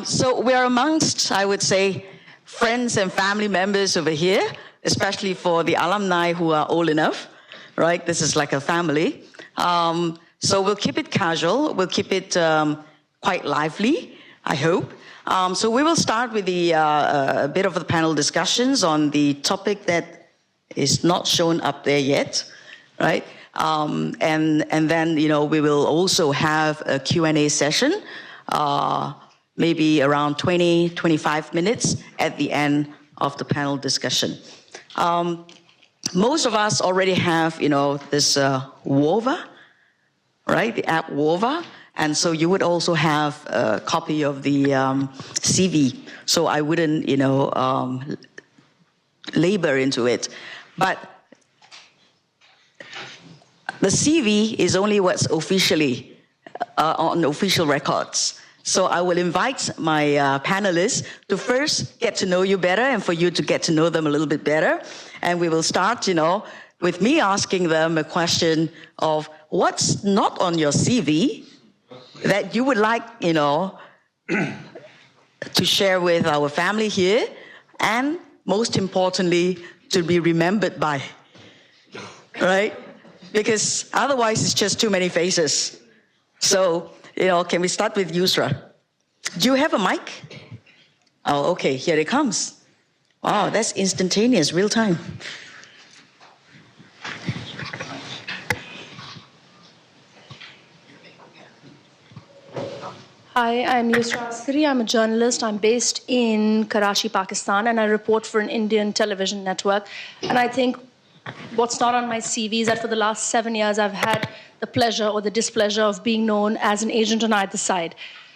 So we're amongst, I would say, friends and family members over here, especially for the alumni who are old enough, right? This is like a family. So we'll keep it casual. We'll keep it quite lively, I hope. So we will start with a bit of the panel discussions on the topic that is not shown up there yet, right? And then, we will also have a Q&A session, maybe around 20-25 minutes at the end of the panel discussion. Most of us already have, this WOVA, right? The app WOVA. And so you would also have a copy of the CV. So I wouldn't, labor into it. But the CV is only what's officially on official records. So I will invite my panelists to first get to know you better and for you to get to know them a little bit better. And we will start, with me asking them a question of what's not on your CV that you would like, to share with our family here, and most importantly, to be remembered by, right? Because otherwise it's just too many faces. So, can we start with Yusra? Do you have a mic? Oh, okay, here it comes. Wow, that's instantaneous, real time. Hi, I'm Yusra Askari. I'm a journalist. I'm based in Karachi, Pakistan, and I report for an Indian television network. And I think what's not on my CV is that for the last 7 years, I've had the pleasure or the displeasure of being known as an agent on either side.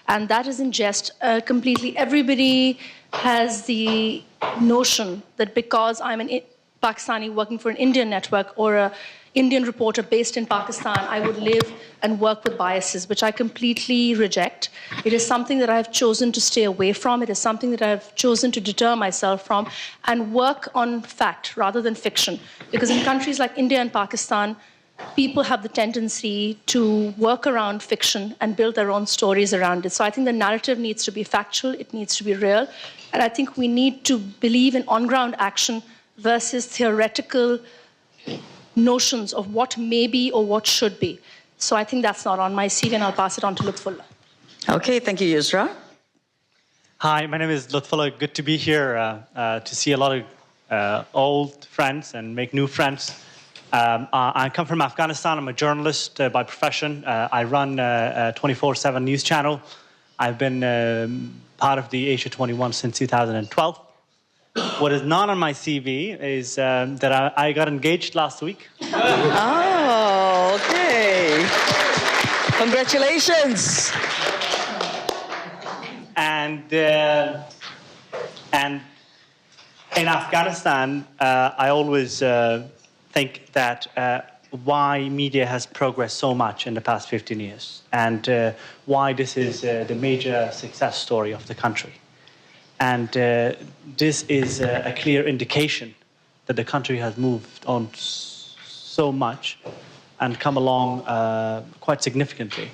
And that isn't just completely. Everybody has the notion that because I'm an Pakistani working for an Indian network or an Indian reporter based in Pakistan, I would live and work with biases, which I completely reject. It is something that I've chosen to stay away from. It is something that I've chosen to deter myself from and work on fact rather than fiction. Because in countries like India and Pakistan, people have the tendency to work around fiction and build their own stories around it. So I think the narrative needs to be factual, it needs to be real, and I think we need to believe in on-ground action versus theoretical notions of what may be or what should be. So I think that's not on my CV, and I'll pass it on to Lotfullah. Okay, thank you, Yusra. Hi, my name is Lotfullah. Good to be here to see a lot of old friends and make new friends. I come from Afghanistan. I'm a journalist by profession. I run a 24/7 news channel. I've been part of the Asia 21 since 2012. What is not on my CV is that I got engaged last week. Oh, okay. Congratulations. And in Afghanistan, I always think that why media has progressed so much in the past 15 years and why this is the major success story of the country. And this is a clear indication that the country has moved on so much and come along quite significantly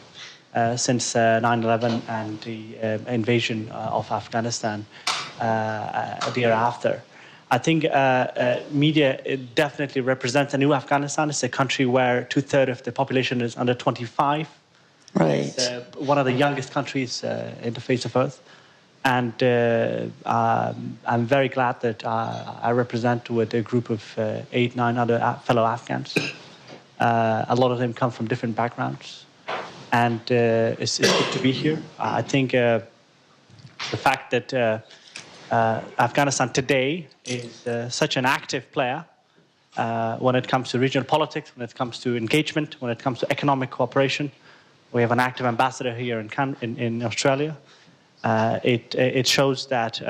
since 9/11 and the invasion of Afghanistan the year after. I think media definitely represents a new Afghanistan. It's a country where 2/3 of the population is under 25. Right. It's one of the youngest countries in the face of Earth. And I'm very glad that I represent with a group of 8-9 other fellow Afghans. A lot of them come from different backgrounds. And it's good to be here. I think the fact that Afghanistan today is such an active player when it comes to regional politics, when it comes to engagement, when it comes to economic cooperation. We have an active ambassador here in Australia. It shows that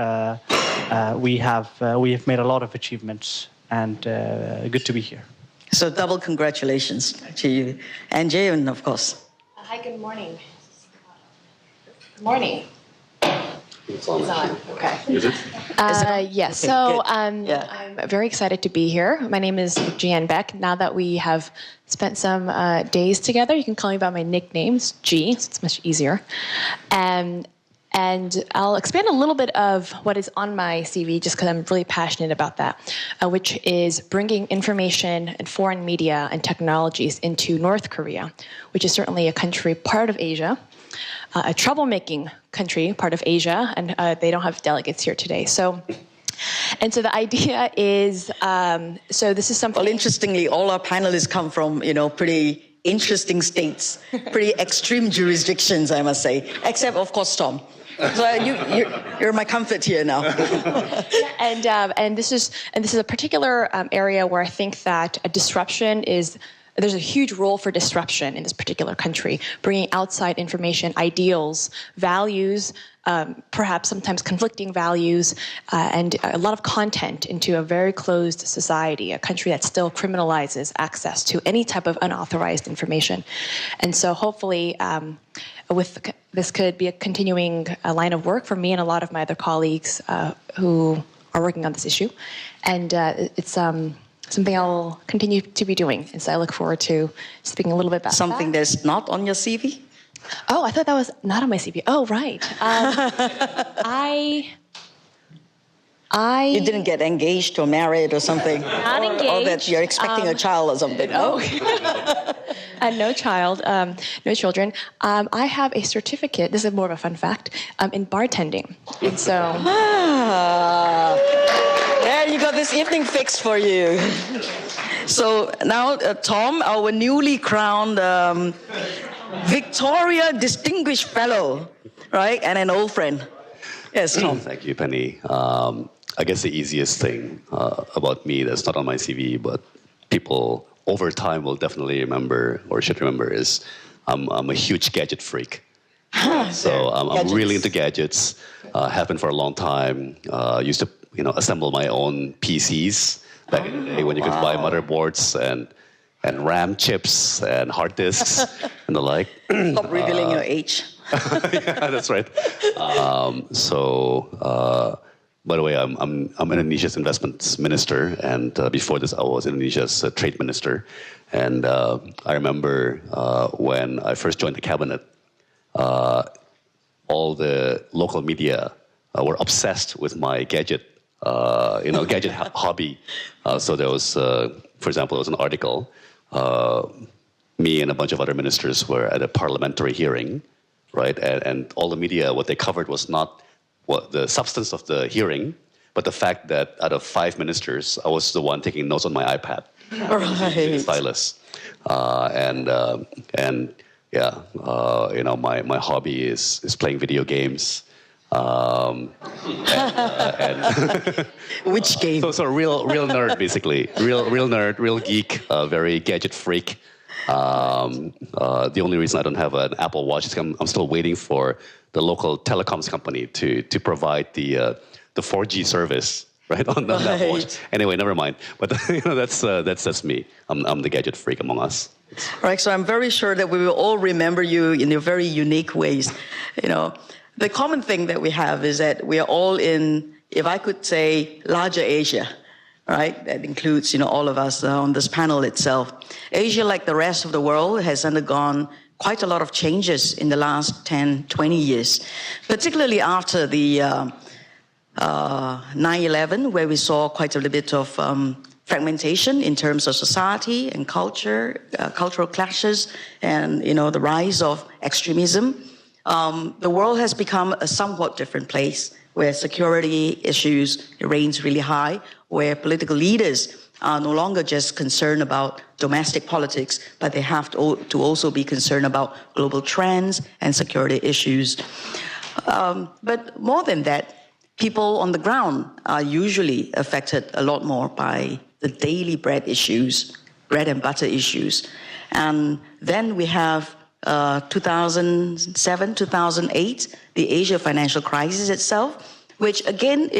we have made a lot of achievements, and good to be here. So double congratulations to you. And Jieun, of course. Hi, good morning. Good morning. It's on. Okay. Is it? Yes, Okay, so I'm very excited to be here. My name is Jieun Baek. Now that we have spent some days together, you can call me by my nicknames, G, so it's much easier. And I'll expand a little bit of what is on my CV, just because I'm really passionate about that, which is bringing information and foreign media and technologies into North Korea, which is certainly a country, part of Asia, a troublemaking country, part of Asia, and they don't have delegates here today. So the idea is, so this is something... Well, interestingly, all our panelists come from, pretty interesting states, pretty extreme jurisdictions, I must say, except, of course, Tom. So you're my comfort here now. And this is a particular area where I think that a disruption is... There's a huge role for disruption in this particular country, bringing outside information, ideals, values, perhaps sometimes conflicting values, and a lot of content into a very closed society, a country that still criminalizes access to any type of unauthorized information. And so hopefully this could be a continuing line of work for me and a lot of my other colleagues who are working on this issue. And it's... something I'll continue to be doing. And so I look forward to speaking a little bit about something that's not on your CV? Oh, I thought that was not on my CV. Oh, right. You didn't get engaged or married or something? Not engaged. Or that you're expecting a child or something? No. No child, no children. I have a certificate, this is more of a fun fact, in bartending. And so... There you go, this evening fixed for you. So now, Tom, our newly crowned Victoria Distinguished Fellow, right? And an old friend. Yes, Tom. Thank you, Penny. I guess the easiest thing about me that's not on my CV, but people over time will definitely remember or should remember is I'm a huge gadget freak. So I'm really into gadgets. Have been for a long time. Used to assemble my own PCs back in the day when you could buy motherboards and RAM chips and hard disks and the like. Stop revealing your age. Yeah, that's right. By the way, I'm Indonesia's investments minister, and before this, I was Indonesia's trade minister. And I remember when I first joined the cabinet, all the local media were obsessed with my gadget hobby. So there was, for example, there was an article. Me and a bunch of other ministers were at a parliamentary hearing, right? And all the media, what they covered was not what the substance of the hearing, but the fact that out of 5 ministers, I was the one taking notes on my iPad, using a stylus. My hobby is playing video games. Which game? So real nerd, basically. Real nerd, real geek, very gadget freak. The only reason I don't have an Apple Watch is I'm still waiting for the local telecoms company to provide the 4G service, right, on that watch. Anyway, never mind. But that's me. I'm the gadget freak among us. Right. So I'm very sure that we will all remember you in your very unique ways. The common thing that we have is that we are all in, if I could say, larger Asia, right? That includes, all of us on this panel itself. Asia, like the rest of the world, has undergone quite a lot of changes in the last 10, 20 years, particularly after the 9/11, where we saw quite a little bit of fragmentation in terms of society and culture, cultural clashes, and, the rise of extremism. The world has become a somewhat different place where security issues reigns really high, where political leaders are no longer just concerned about domestic politics, but they have to also be concerned about global trends and security issues. But more than that, people on the ground are usually affected a lot more by the daily bread and butter issues. And then we have 2007, 2008, the Asia financial crisis itself, which again,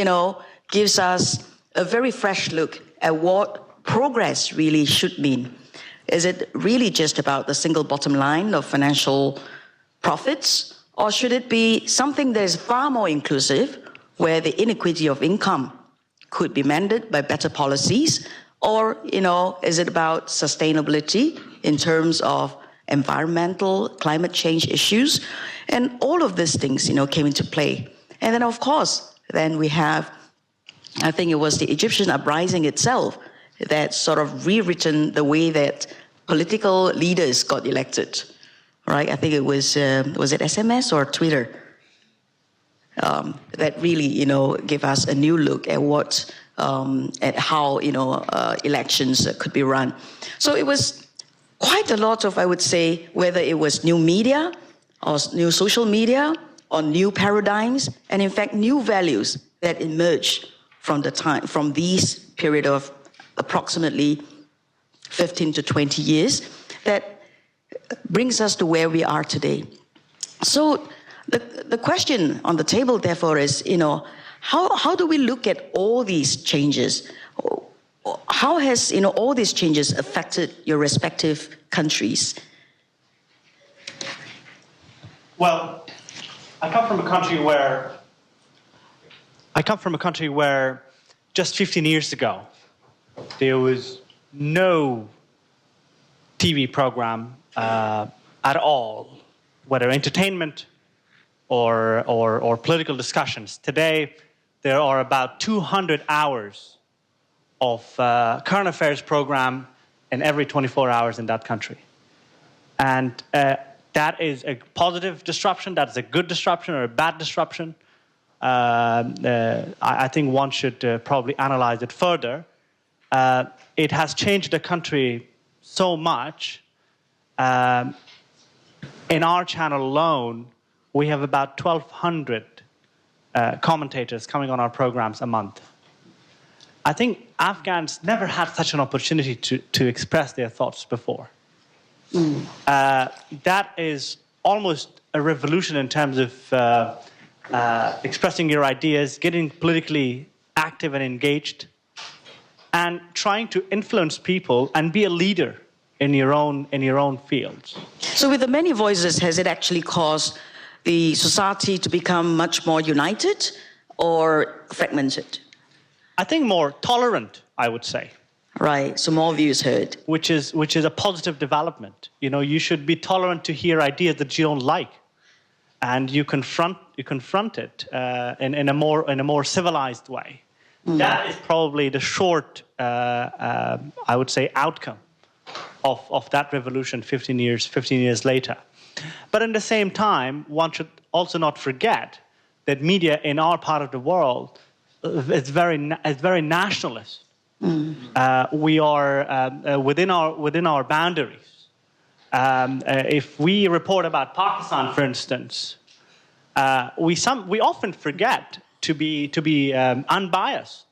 gives us a very fresh look at what progress really should mean. Is it really just about the single bottom line of financial profits, or should it be something that is far more inclusive, where the inequity of income could be mended by better policies, or, is it about sustainability in terms of environmental, climate change issues. And all of these things, came into play. And then, of course, then we have, I think it was the Egyptian uprising itself that sort of rewritten the way that political leaders got elected, right? I think it was it SMS or Twitter? That really, gave us a new look at at how, elections could be run. So it was quite a lot of, I would say, whether it was new media or new social media or new paradigms, and in fact, new values that emerged from these period of approximately 15 to 20 years that brings us to where we are today. So the question on the table, therefore, is, how do we look at all these changes? How has, all these changes affected your respective countries? Well, I come from a country where just 15 years ago, there was no TV program at all, whether entertainment or political discussions. Today, there are about 200 hours of current affairs program in every 24 hours in that country. And that is a positive disruption, that is a good disruption or a bad disruption. I think one should probably analyze it further. It has changed the country so much. In our channel alone, we have about 1,200 commentators coming on our programs a month. I think Afghans never had such an opportunity to express their thoughts before. That is almost a revolution in terms of expressing your ideas, getting politically active and engaged, and trying to influence people and be a leader in your own fields. So with the many voices, has it actually caused the society to become much more united or fragmented? I think more tolerant, I would say. Right, so more views heard. Which is a positive development. You should be tolerant to hear ideas that you don't like, and you confront it in a more civilized way. That is probably the short, I would say, outcome of that revolution 15 years later. But at the same time, one should also not forget that media in our part of the world is very nationalist. We are within our boundaries. If we report about Pakistan, for instance, we often forget to be unbiased,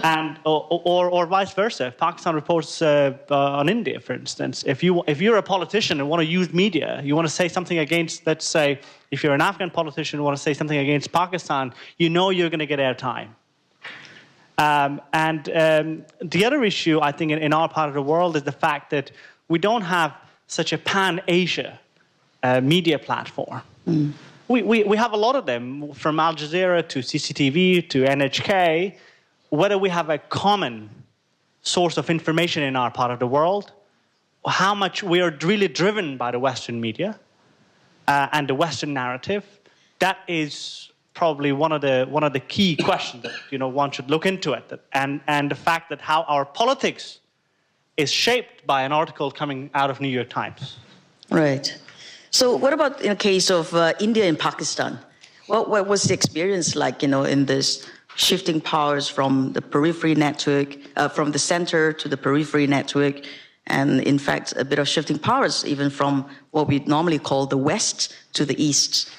and or vice versa. If Pakistan reports on India, for instance, if you're a politician and want to use media, you want to say something against, let's say, if you're an Afghan politician and want to say something against Pakistan, you're going to get airtime. The other issue, I think, in our part of the world is the fact that we don't have such a pan-Asia media platform. We have a lot of them, from Al Jazeera to CCTV to NHK. Whether we have a common source of information in our part of the world, or how much we are really driven by the Western media and the Western narrative, that is probably one of the key questions that one should look into it. And the fact that how our politics is shaped by an article coming out of New York Times. Right. So what about in the case of India and Pakistan? What was the experience like, in this shifting powers from the periphery network, from the center to the periphery network, and in fact, a bit of shifting powers even from what we normally call the West to the East?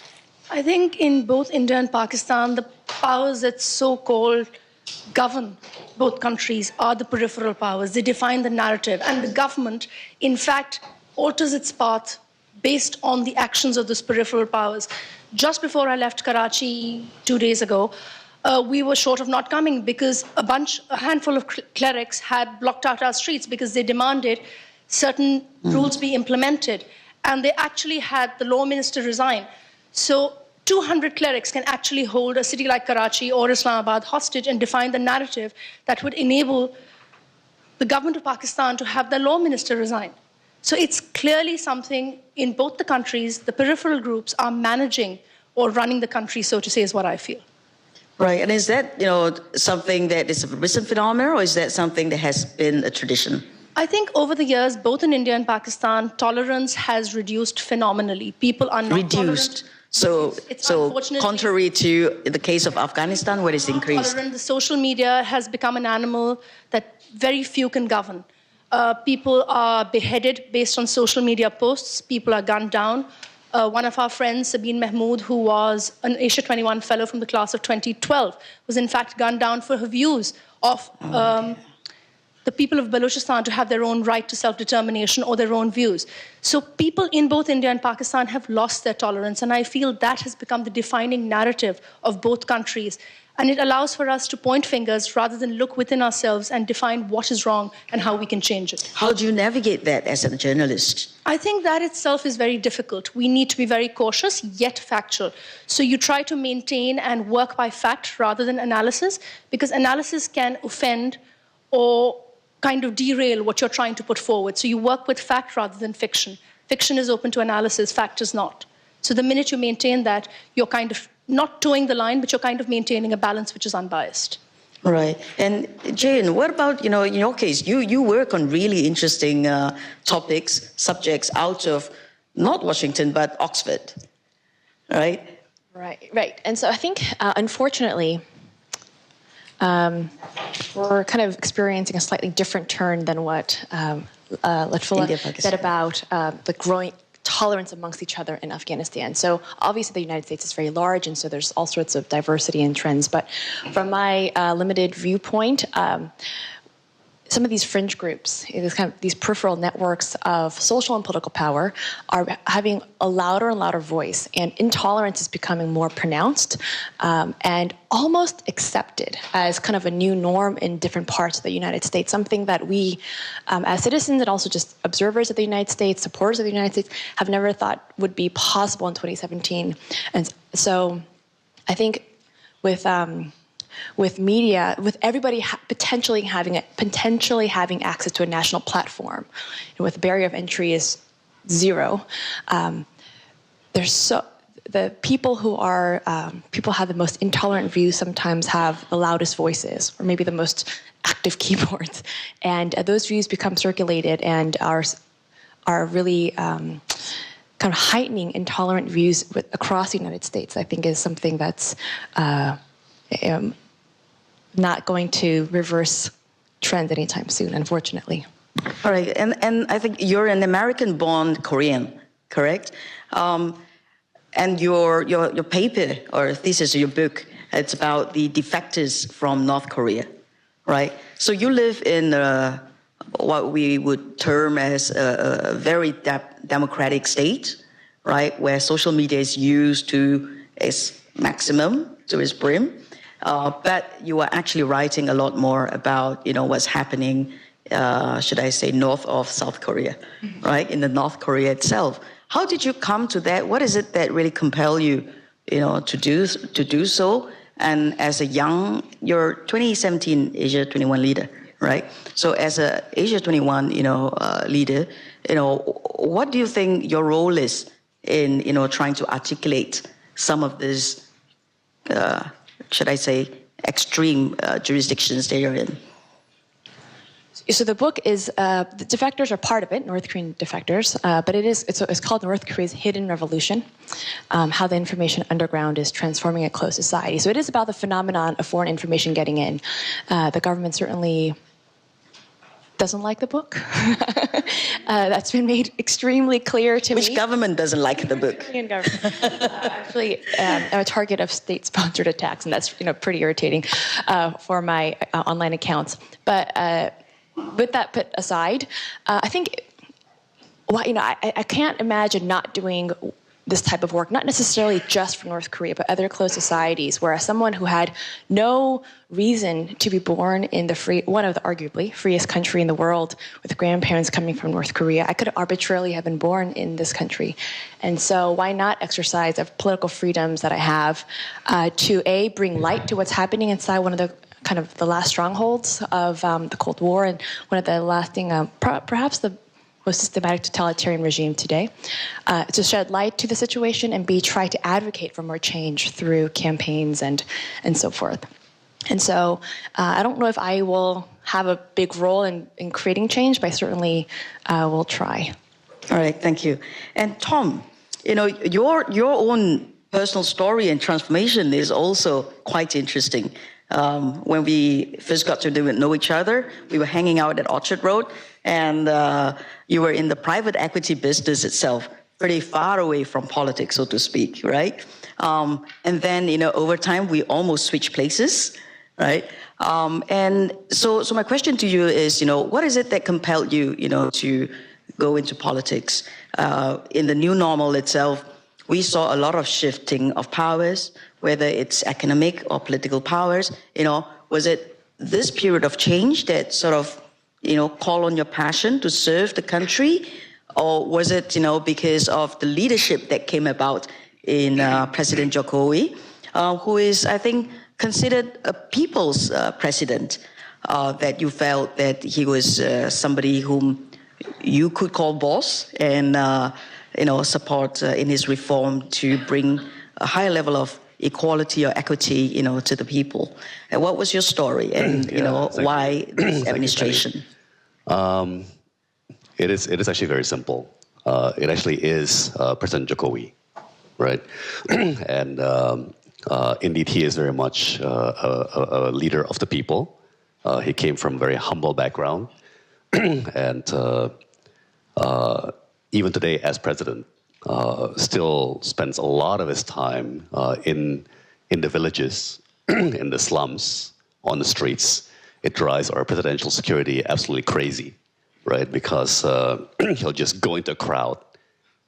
I think in both India and Pakistan, the powers that so-called govern both countries are the peripheral powers. They define the narrative, and the government, in fact, alters its path based on the actions of those peripheral powers. Just before I left Karachi 2 days ago, we were short of not coming because a handful of clerics had blocked out our streets because they demanded certain rules be implemented. And they actually had the law minister resign. So 200 clerics can actually hold a city like Karachi or Islamabad hostage and define the narrative that would enable the government of Pakistan to have the law minister resign. So it's clearly something in both the countries, the peripheral groups are managing or running the country, so to say, is what I feel. Right, and is that, something that is a recent phenomenon, or is that something that has been a tradition? I think over the years, both in India and Pakistan, tolerance has reduced phenomenally. People are not Reduced. tolerant. So Unfortunately contrary to the case of Afghanistan, where it's increased. tolerant. The social media has become an animal that very few can govern. People are beheaded based on social media posts. People are gunned down. One of our friends, Sabine Mahmood, who was an Asia 21 fellow from the class of 2012, was in fact gunned down for her views of the people of Balochistan to have their own right to self-determination or their own views. So people in both India and Pakistan have lost their tolerance, and I feel that has become the defining narrative of both countries. And it allows for us to point fingers rather than look within ourselves and define what is wrong and how we can change it. How do you navigate that as a journalist? I think that itself is very difficult. We need to be very cautious, yet factual. So you try to maintain and work by fact rather than analysis, because analysis can offend or kind of derail what you're trying to put forward. So you work with fact rather than fiction. Fiction is open to analysis, fact is not. So the minute you maintain that, you're kind of not towing the line, but you're kind of maintaining a balance which is unbiased. Right. And Jieun, what about, in your case, you work on really interesting topics, subjects out of not Washington, but Oxford, right? Right. And so I think, unfortunately, we're kind of experiencing a slightly different turn than what Lotfullah said about the growing tolerance amongst each other in Afghanistan. So obviously the United States is very large, and so there's all sorts of diversity and trends. But from my limited viewpoint, some of these fringe groups, these peripheral networks of social and political power are having a louder and louder voice, and intolerance is becoming more pronounced and almost accepted as kind of a new norm in different parts of the United States, something that we, as citizens and also just observers of the United States, supporters of the United States, have never thought would be possible in 2017. And so I think with media, with everybody potentially having access to a national platform, and with the barrier of entry is zero, the people who are people have the most intolerant views sometimes have the loudest voices, or maybe the most active keyboards, and those views become circulated and are really kind of heightening intolerant views across the United States. I think is something that's not going to reverse trend anytime soon, unfortunately. All right, and I think you're an American-born Korean, correct? And your paper or thesis or your book, it's about the defectors from North Korea, right? So you live in what we would term as a very democratic state, right, where social media is used to its maximum, to its brim. But you are actually writing a lot more about, what's happening, should I say, north of South Korea, right, in the North Korea itself. How did you come to that? What is it that really compelled you, to do so? And as you're 2017 Asia 21 leader, right? So as a Asia 21, leader, what do you think your role is in, trying to articulate some of these, should I say, extreme jurisdictions that you're in? So the book is, the defectors are part of it, North Korean defectors, but it's called North Korea's Hidden Revolution, how the information underground is transforming a closed society. So it is about the phenomenon of foreign information getting in. The government certainly doesn't like the book. That's been made extremely clear to me. Which government doesn't like the book? Korean government. Actually, I'm a target of state-sponsored attacks, and that's pretty irritating for my online accounts. But with that put aside, I think, I can't imagine not doing this type of work, not necessarily just for North Korea, but other closed societies, where as someone who had no reason to be born in one of the arguably freest country in the world, with grandparents coming from North Korea, I could arbitrarily have been born in this country. And so why not exercise the political freedoms that I have to bring light to what's happening inside one of the kind of the last strongholds of the Cold War, and one of the lasting, perhaps most systematic totalitarian regime today, to shed light to the situation, and B, try to advocate for more change through campaigns and so forth. And so I don't know if I will have a big role in creating change, but I certainly will try. All right, thank you. And Tom, your own personal story and transformation is also quite interesting. When we first got to know each other, we were hanging out at Orchard Road, and you were in the private equity business itself, pretty far away from politics, so to speak, right? And then, over time, we almost switched places, right? And so my question to you is, what is it that compelled you, to go into politics? In the new normal itself, we saw a lot of shifting of powers, whether it's economic or political powers. Was it this period of change that sort of, call on your passion to serve the country? Or was it, because of the leadership that came about in President Jokowi, who is, I think, considered a people's president, that you felt that he was somebody whom you could call boss and, support in his reform to bring a higher level of equality or equity, to the people? And what was your story, and why this administration? It is actually very simple. It actually is President Jokowi, right? And indeed, he is very much a leader of the people. He came from a very humble background, and even today, as president, still spends a lot of his time in the villages, in the slums, on the streets. It drives our presidential security absolutely crazy, right? Because he'll just go into a crowd,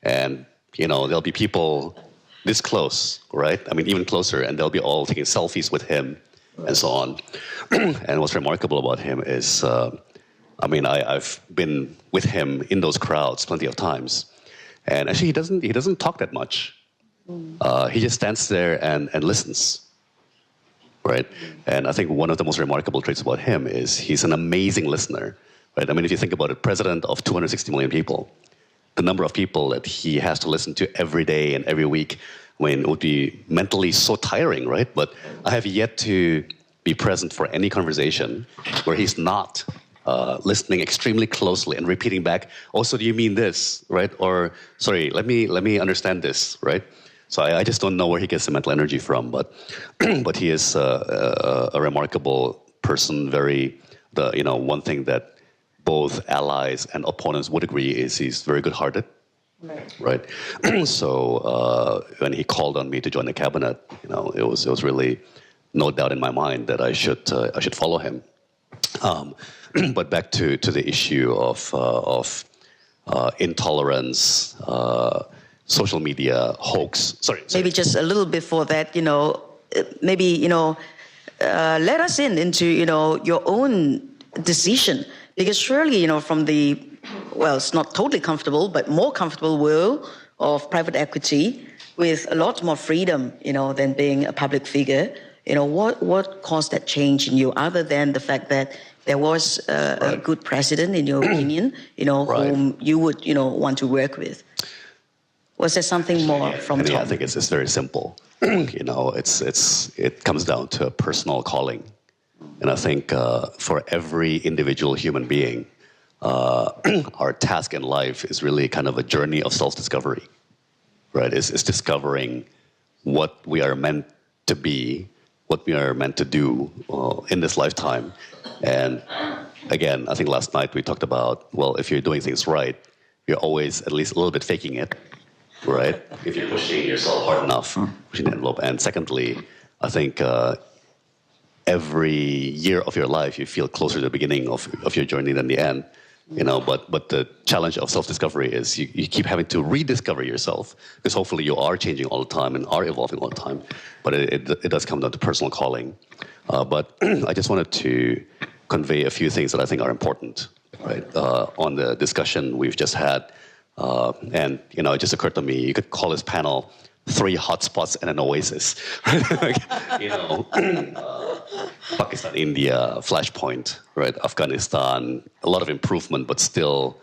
and there'll be people this close, right? I mean, even closer, and they'll be all taking selfies with him, and so on. And what's remarkable about him is, I've been with him in those crowds plenty of times, and actually he doesn't talk that much. He just stands there and listens, right? And I think one of the most remarkable traits about him is he's an amazing listener, right? I mean, if you think about it, president of 260 million people, the number of people that he has to listen to every day and every week, it would be mentally so tiring, right? But I have yet to be present for any conversation where he's not listening extremely closely and repeating back, oh, so do you mean this, right? Or, sorry, let me understand this, right? So I just don't know where he gets the mental energy from, but he is a remarkable person. One thing that both allies and opponents would agree is he's very good-hearted, right? So when he called on me to join the cabinet, it was really no doubt in my mind that I should follow him. But back to the issue of intolerance, social media hoax. Sorry. Maybe just a little before that, let us into your own decision, because surely from it's not totally comfortable, but more comfortable world of private equity with a lot more freedom, than being a public figure. What caused that change in you, other than the fact that there was a good president, in your opinion, whom you would, want to work with? Was there something more from Tom? I think it's very simple. It comes down to a personal calling. And I think for every individual human being, our task in life is really kind of a journey of self-discovery, right? It's discovering what we are meant to be, what we are meant to do in this lifetime. And again, I think last night we talked about, if you're doing things right, you're always at least a little bit faking it, right? If you're pushing yourself hard enough, pushing the envelope. And secondly, I think every year of your life, you feel closer to the beginning of your journey than the end. But the challenge of self-discovery is you keep having to rediscover yourself, because hopefully you are changing all the time and are evolving all the time. But it does come down to personal calling. But I just wanted to convey a few things that I think are important, right? On the discussion we've just had, and it just occurred to me, you could call this panel 3 hotspots and an oasis. Pakistan, India, Flashpoint, right? Afghanistan, a lot of improvement, but still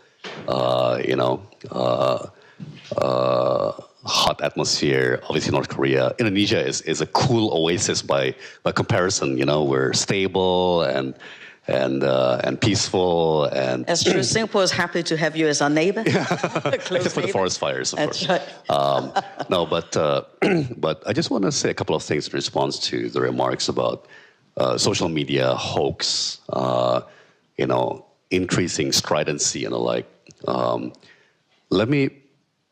hot atmosphere. Obviously, North Korea. Indonesia is a cool oasis by comparison. We're stable and peaceful. And That's true. Singapore is happy to have you as our neighbor. except for the forest fires, of course. That's right. No, but I just want to say a couple of things in response to the remarks about social media hoax, increasing stridency and the like.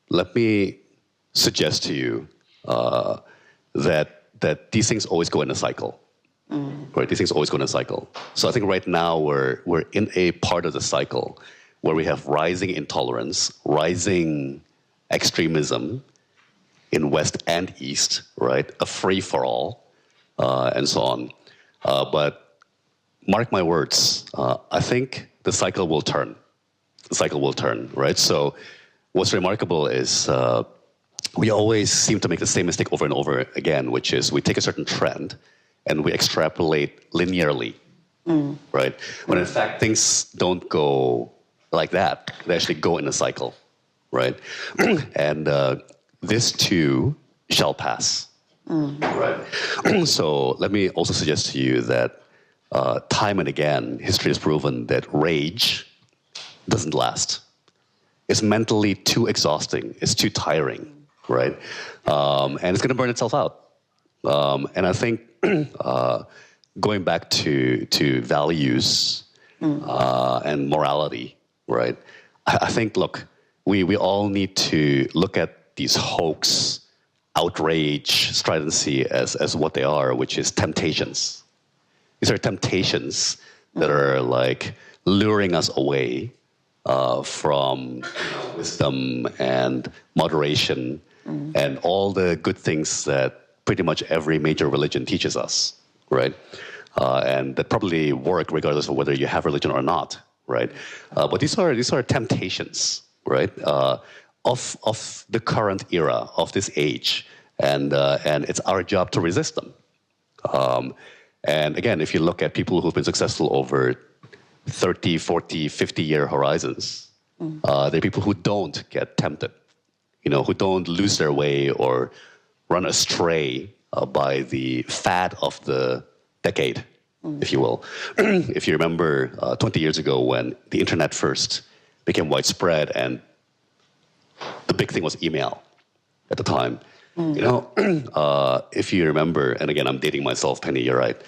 Let me suggest to you that these things always go in a cycle. Right? These things always go in a cycle. So I think right now we're in a part of the cycle where we have rising intolerance, rising extremism in West and East, right? A free-for-all, and so on. But mark my words, I think the cycle will turn. The cycle will turn, right? So what's remarkable is we always seem to make the same mistake over and over again, which is we take a certain trend and we extrapolate linearly, right? When in fact things don't go like that. They actually go in a cycle, right? And this too shall pass, right? So let me also suggest to you that time and again, history has proven that rage doesn't last. It's mentally too exhausting. It's too tiring, right? And it's going to burn itself out. And I think going back to values and morality, right? I think, look, we all need to look at these hoax, outrage, stridency as what they are, which is temptations. These are temptations that are like luring us away from wisdom and moderation and all the good things that pretty much every major religion teaches us, right? And that probably work regardless of whether you have religion or not, right? But these are temptations, right? Of the current era, of this age, and it's our job to resist them. And again, if you look at people who've been successful over 30, 40, 50-year horizons, they're people who don't get tempted, who don't lose their way or run astray by the fad of the decade, if you will. If you remember 20 years ago when the internet first became widespread and the big thing was email at the time. If you remember, and again, I'm dating myself, Penny, you're right.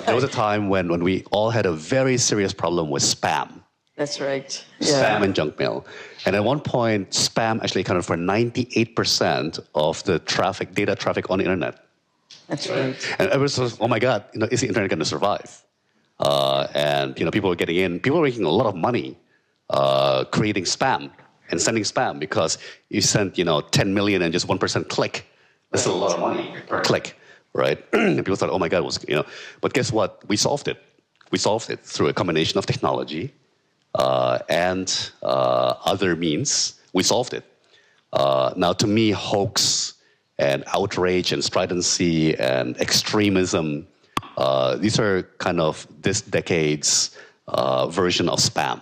There was a time when we all had a very serious problem with spam. That's right. Spam and junk mail. And at one point, spam actually accounted for 98% of the data traffic on the internet. That's right. And everyone says, oh my God, is the internet going to survive? And people were getting in, people were making a lot of money creating spam and sending spam because you sent 10 million and just 1% click. That's still a lot of money per click, right? And people thought, oh my God, but guess what? We solved it. We solved it through a combination of technology and other means. We solved it. Now, to me, hoax and outrage and stridency and extremism, these are kind of this decade's version of spam.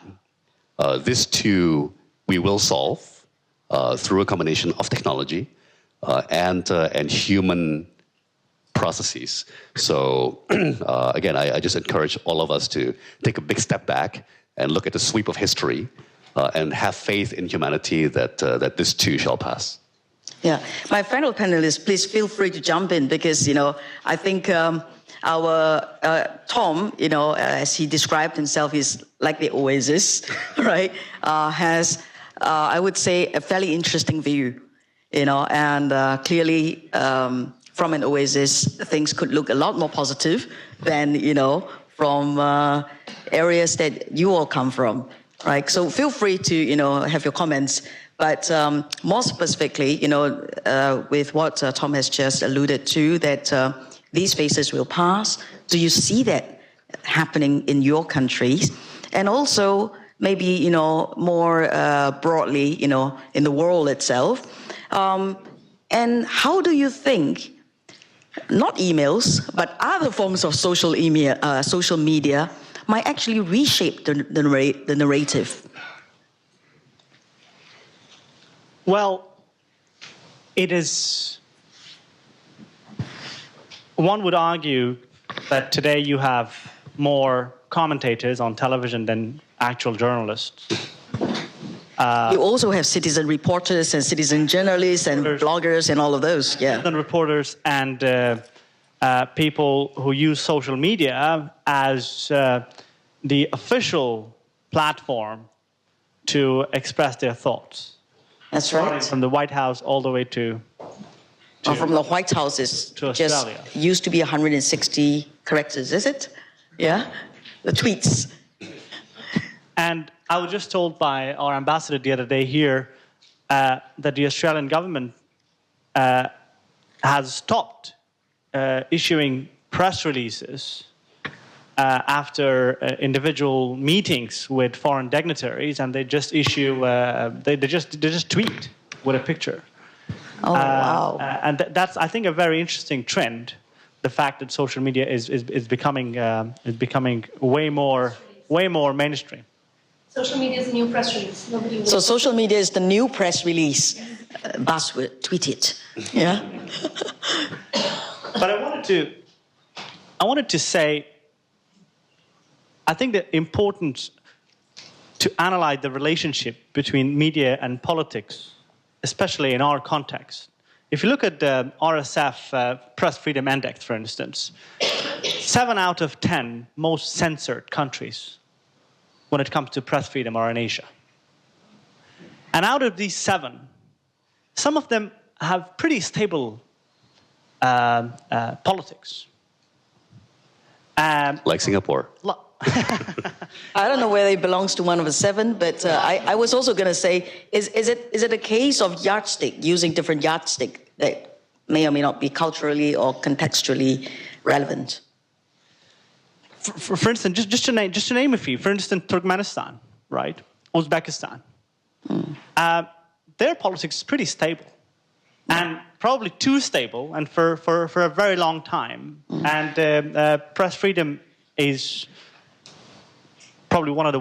This too, we will solve through a combination of technology and human processes. So again, I just encourage all of us to take a big step back and look at the sweep of history and have faith in humanity that this too shall pass. Yeah. My fellow panelists, please feel free to jump in because, I think our Tom, as he described himself, is like the oasis, right? Has, I would say, a fairly interesting view, and clearly from an oasis, things could look a lot more positive than, from areas that you all come from, right? So feel free to, have your comments. But more specifically, with what Tom has just alluded to, that these phases will pass. Do you see that happening in your countries? And also, maybe, more broadly, in the world itself. And how do you think, not emails, but other forms of social media might actually reshape the narrative? Well, it is. One would argue that today you have more commentators on television than actual journalists. You also have citizen reporters and citizen journalists and bloggers and all of those, yeah. Citizen reporters and people who use social media as the official platform to express their thoughts. That's right. From the White House all the way to from the White House is just used to be 160 characters, is it? Yeah, the tweets. And I was just told by our ambassador the other day here that the Australian government has stopped issuing press releases after individual meetings with foreign dignitaries, and they just issue they just tweet with a picture. Oh wow! And that's, I think, a very interesting trend. The fact that social media is becoming way more mainstream. Social media is the new press release. Nobody So social media is the new press release. Buzzword, tweet it. Yeah. But I wanted to say, I think the importance to analyze the relationship between media and politics, especially in our context. If you look at the RSF Press Freedom Index, for instance, 7 out of 10 most censored countries when it comes to press freedom are in Asia. And out of these 7, some of them have pretty stable politics. Like Singapore. I don't know whether it belongs to one of the 7, but I was also going to say, is it a case of yardstick, using different yardstick that may or may not be culturally or contextually relevant? For instance, just to name a few. For instance, Turkmenistan, right? Uzbekistan. Their politics is pretty stable, and probably too stable, and for a very long time. And press freedom is probably one of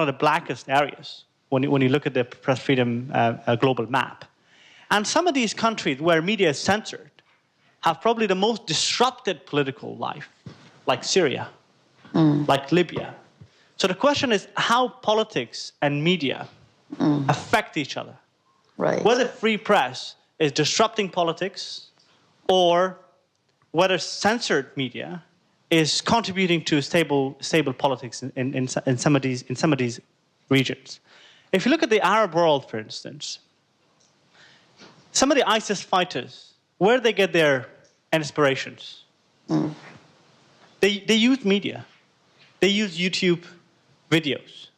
the blackest areas when you look at the press freedom global map. And some of these countries where media is censored have probably the most disrupted political life, like Syria, like Libya. So the question is how politics and media affect each other. Right. Whether free press is disrupting politics, or whether censored media is contributing to stable politics in some of these regions. If you look at the Arab world, for instance, some of the ISIS fighters, where they get their inspirations, they use media, they use YouTube videos.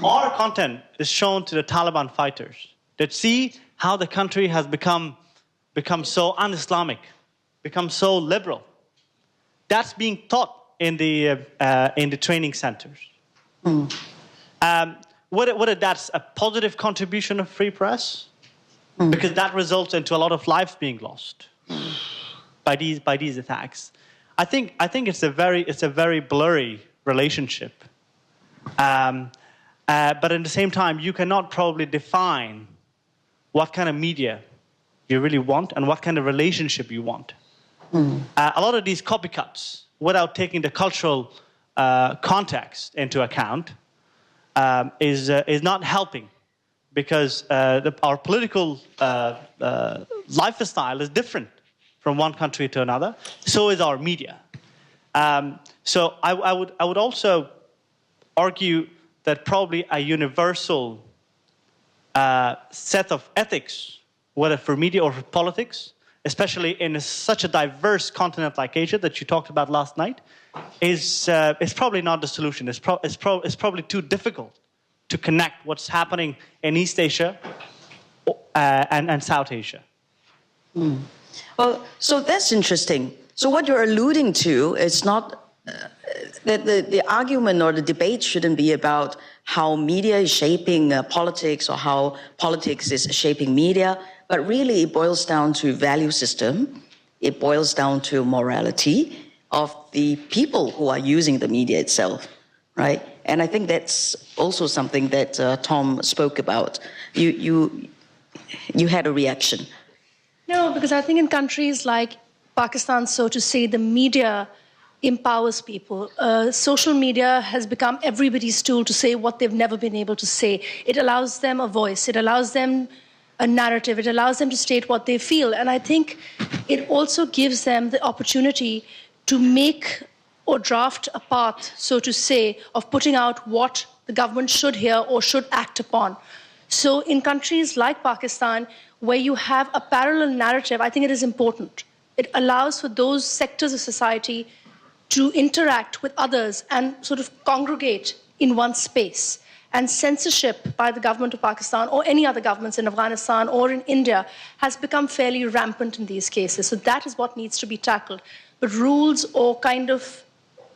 Our content is shown to the Taliban fighters that see how the country has become so un-Islamic, become so liberal. That's being taught in the training centers. Whether that's a positive contribution of free press, because that results into a lot of lives being lost by these attacks. I think it's a very blurry relationship. But at the same time, you cannot probably define what kind of media you really want and what kind of relationship you want. A lot of these copycats, without taking the cultural context into account, is not helping, because our political lifestyle is different from one country to another. So is our media. So I would also argue that probably a universal set of ethics, whether for media or for politics, especially in such a diverse continent like Asia that you talked about last night, is probably not the solution. It's probably too difficult to connect what's happening in East Asia and South Asia. Well, so that's interesting. So what you're alluding to is not that the argument or the debate shouldn't be about how media is shaping politics or how politics is shaping media, but really it boils down to value system. It boils down to morality of the people who are using the media itself, right? And I think that's also something that Tom spoke about. you had a reaction. No, because I think in countries like Pakistan, so to say, the media empowers people. Social media has become everybody's tool to say what they've never been able to say. It allows them a voice. It allows them a narrative. It allows them to state what they feel. And I think it also gives them the opportunity to make or draft a path, so to say, of putting out what the government should hear or should act upon. So in countries like Pakistan, where you have a parallel narrative, I think it is important. It allows for those sectors of society to interact with others and sort of congregate in one space. And censorship by the government of Pakistan or any other governments in Afghanistan or in India has become fairly rampant in these cases. So that is what needs to be tackled. But rules or kind of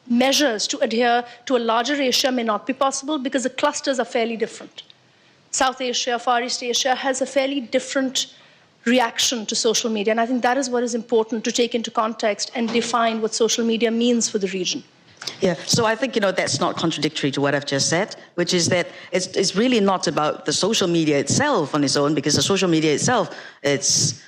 measures to adhere to a larger Asia may not be possible because the clusters are fairly different. South Asia, Far East Asia has a fairly different reaction to social media. And I think that is what is important to take into context and define what social media means for the region. Yeah, so I think, that's not contradictory to what I've just said, which is that it's really not about the social media itself on its own, because the social media itself, it's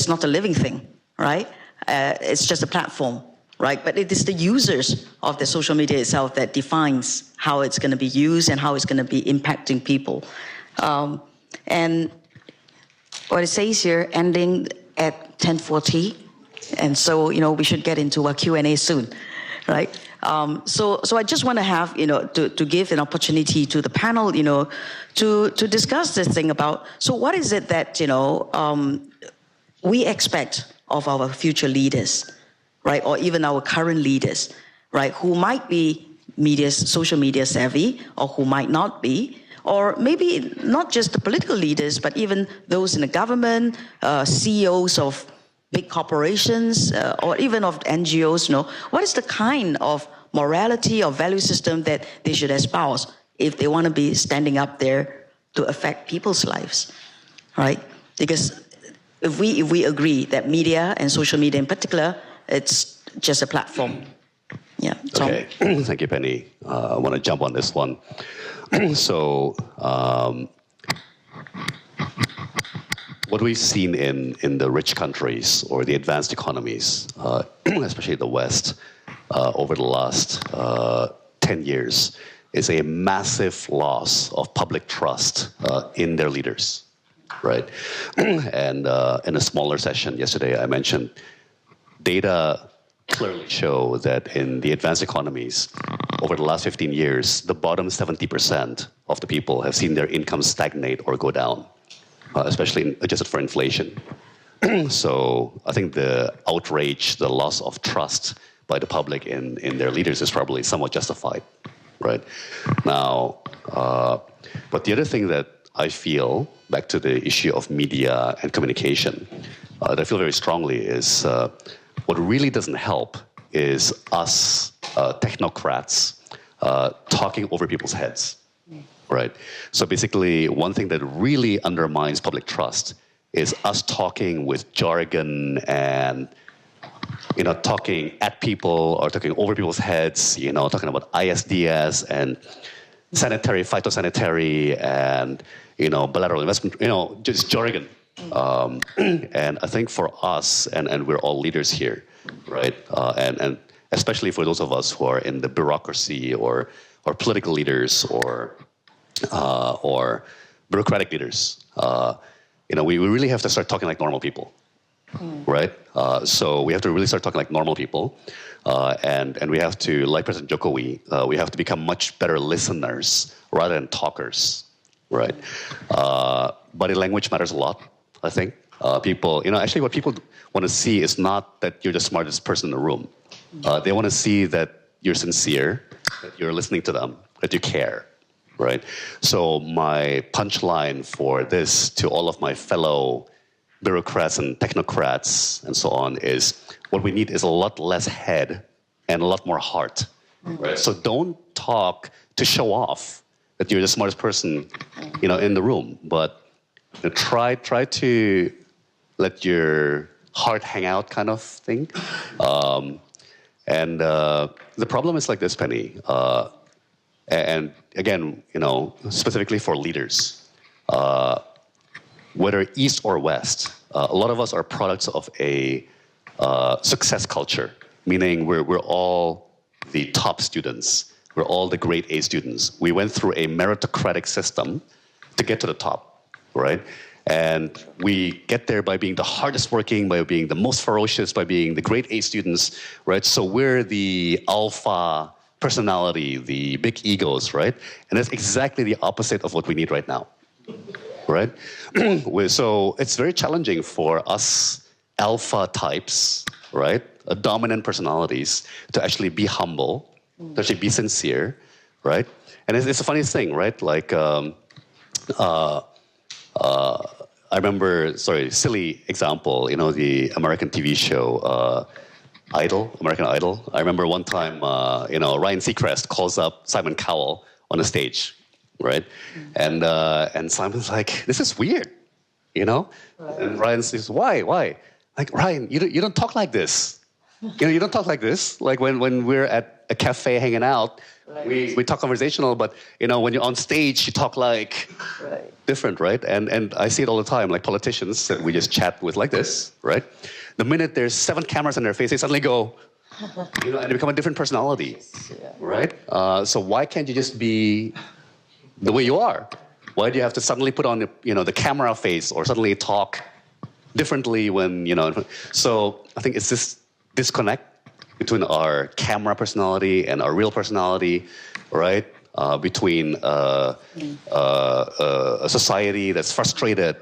not a living thing, right? It's just a platform, right? But it is the users of the social media itself that defines how it's going to be used and how it's going to be impacting people. And what it says here, ending at 10:40, and so, we should get into a Q&A soon, right? So I just want to have, to give an opportunity to the panel, to discuss this thing about, so what is it that, we expect of our future leaders, right? Or even our current leaders, right? Who might be social media savvy, or who might not be, or maybe not just the political leaders, but even those in the government, CEOs of big corporations, or even of NGOs, what is the kind of morality or value system that they should espouse if they want to be standing up there to affect people's lives, right? Because if we agree that media and social media in particular, it's just a platform. Yeah. Tom? Okay, thank you, Penny. I want to jump on this one. So, what we've seen in the rich countries or the advanced economies, especially the West, over the last 10 years, is a massive loss of public trust in their leaders, right? And in a smaller session yesterday, I mentioned data clearly show that in the advanced economies, over the last 15 years, the bottom 70% of the people have seen their income stagnate or go down. Especially adjusted for inflation. So I think the outrage, the loss of trust by the public in their leaders is probably somewhat justified, right? Now, but the other thing that I feel, back to the issue of media and communication, that I feel very strongly is what really doesn't help is us technocrats talking over people's heads. Right. So basically, one thing that really undermines public trust is us talking with jargon and, talking at people or talking over people's heads, talking about ISDS and phytosanitary and, bilateral investment, just jargon. And I think for us, and we're all leaders here, right? And especially for those of us who are in the bureaucracy or political leaders or bureaucratic leaders, we really have to start talking like normal people, right? So we have to really start talking like normal people, and we have to, like President Jokowi, we have to become much better listeners rather than talkers, right? Body language matters a lot, I think. People, actually what people want to see is not that you're the smartest person in the room. They want to see that you're sincere, that you're listening to them, that you care. Right. So my punchline for this to all of my fellow bureaucrats and technocrats and so on is what we need is a lot less head and a lot more heart. Right. So don't talk to show off that you're the smartest person, in the room, but try to let your heart hang out, kind of thing. And the problem is like this, Penny. And again, specifically for leaders, whether East or West, a lot of us are products of a success culture, meaning we're all the top students. We're all the grade A students. We went through a meritocratic system to get to the top, right? And we get there by being the hardest working, by being the most ferocious, by being the grade A students, right? So we're the alpha personality, the big egos, right? And that's exactly the opposite of what we need right now, right? So it's very challenging for us alpha types, right? Dominant personalities to actually be humble, to actually be sincere, right? And it's a funny thing, right? Like, I remember, silly example, the American TV show, American Idol. I remember one time, Ryan Seacrest calls up Simon Cowell on the stage, right? And Simon's like, this is weird, Right. And Ryan says, why? Like, Ryan, you don't talk like this. You don't talk like this. Like when we're at a cafe hanging out, we talk conversational, but when you're on stage, you talk like different, right? And I see it all the time, like politicians that we just chat with like this, right? The minute there's 7 cameras on their face, they suddenly go, and they become a different personality, right? So why can't you just be the way you are? Why do you have to suddenly put on the camera face or suddenly talk differently when So I think it's this disconnect between our camera personality and our real personality, right? Between a society that's frustrated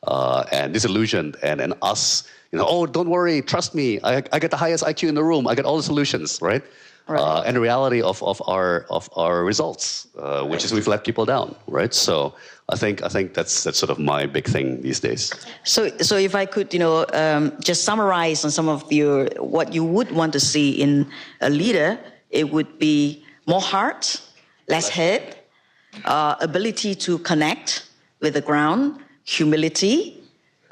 and disillusioned, and us, oh, don't worry, trust me, I get the highest IQ in the room, I get all the solutions, right? And the reality of our results, which is we've let people down, right? So I think that's sort of my big thing these days. So if I could, just summarize on some of what you would want to see in a leader, it would be more heart, less head, ability to connect with the ground, humility,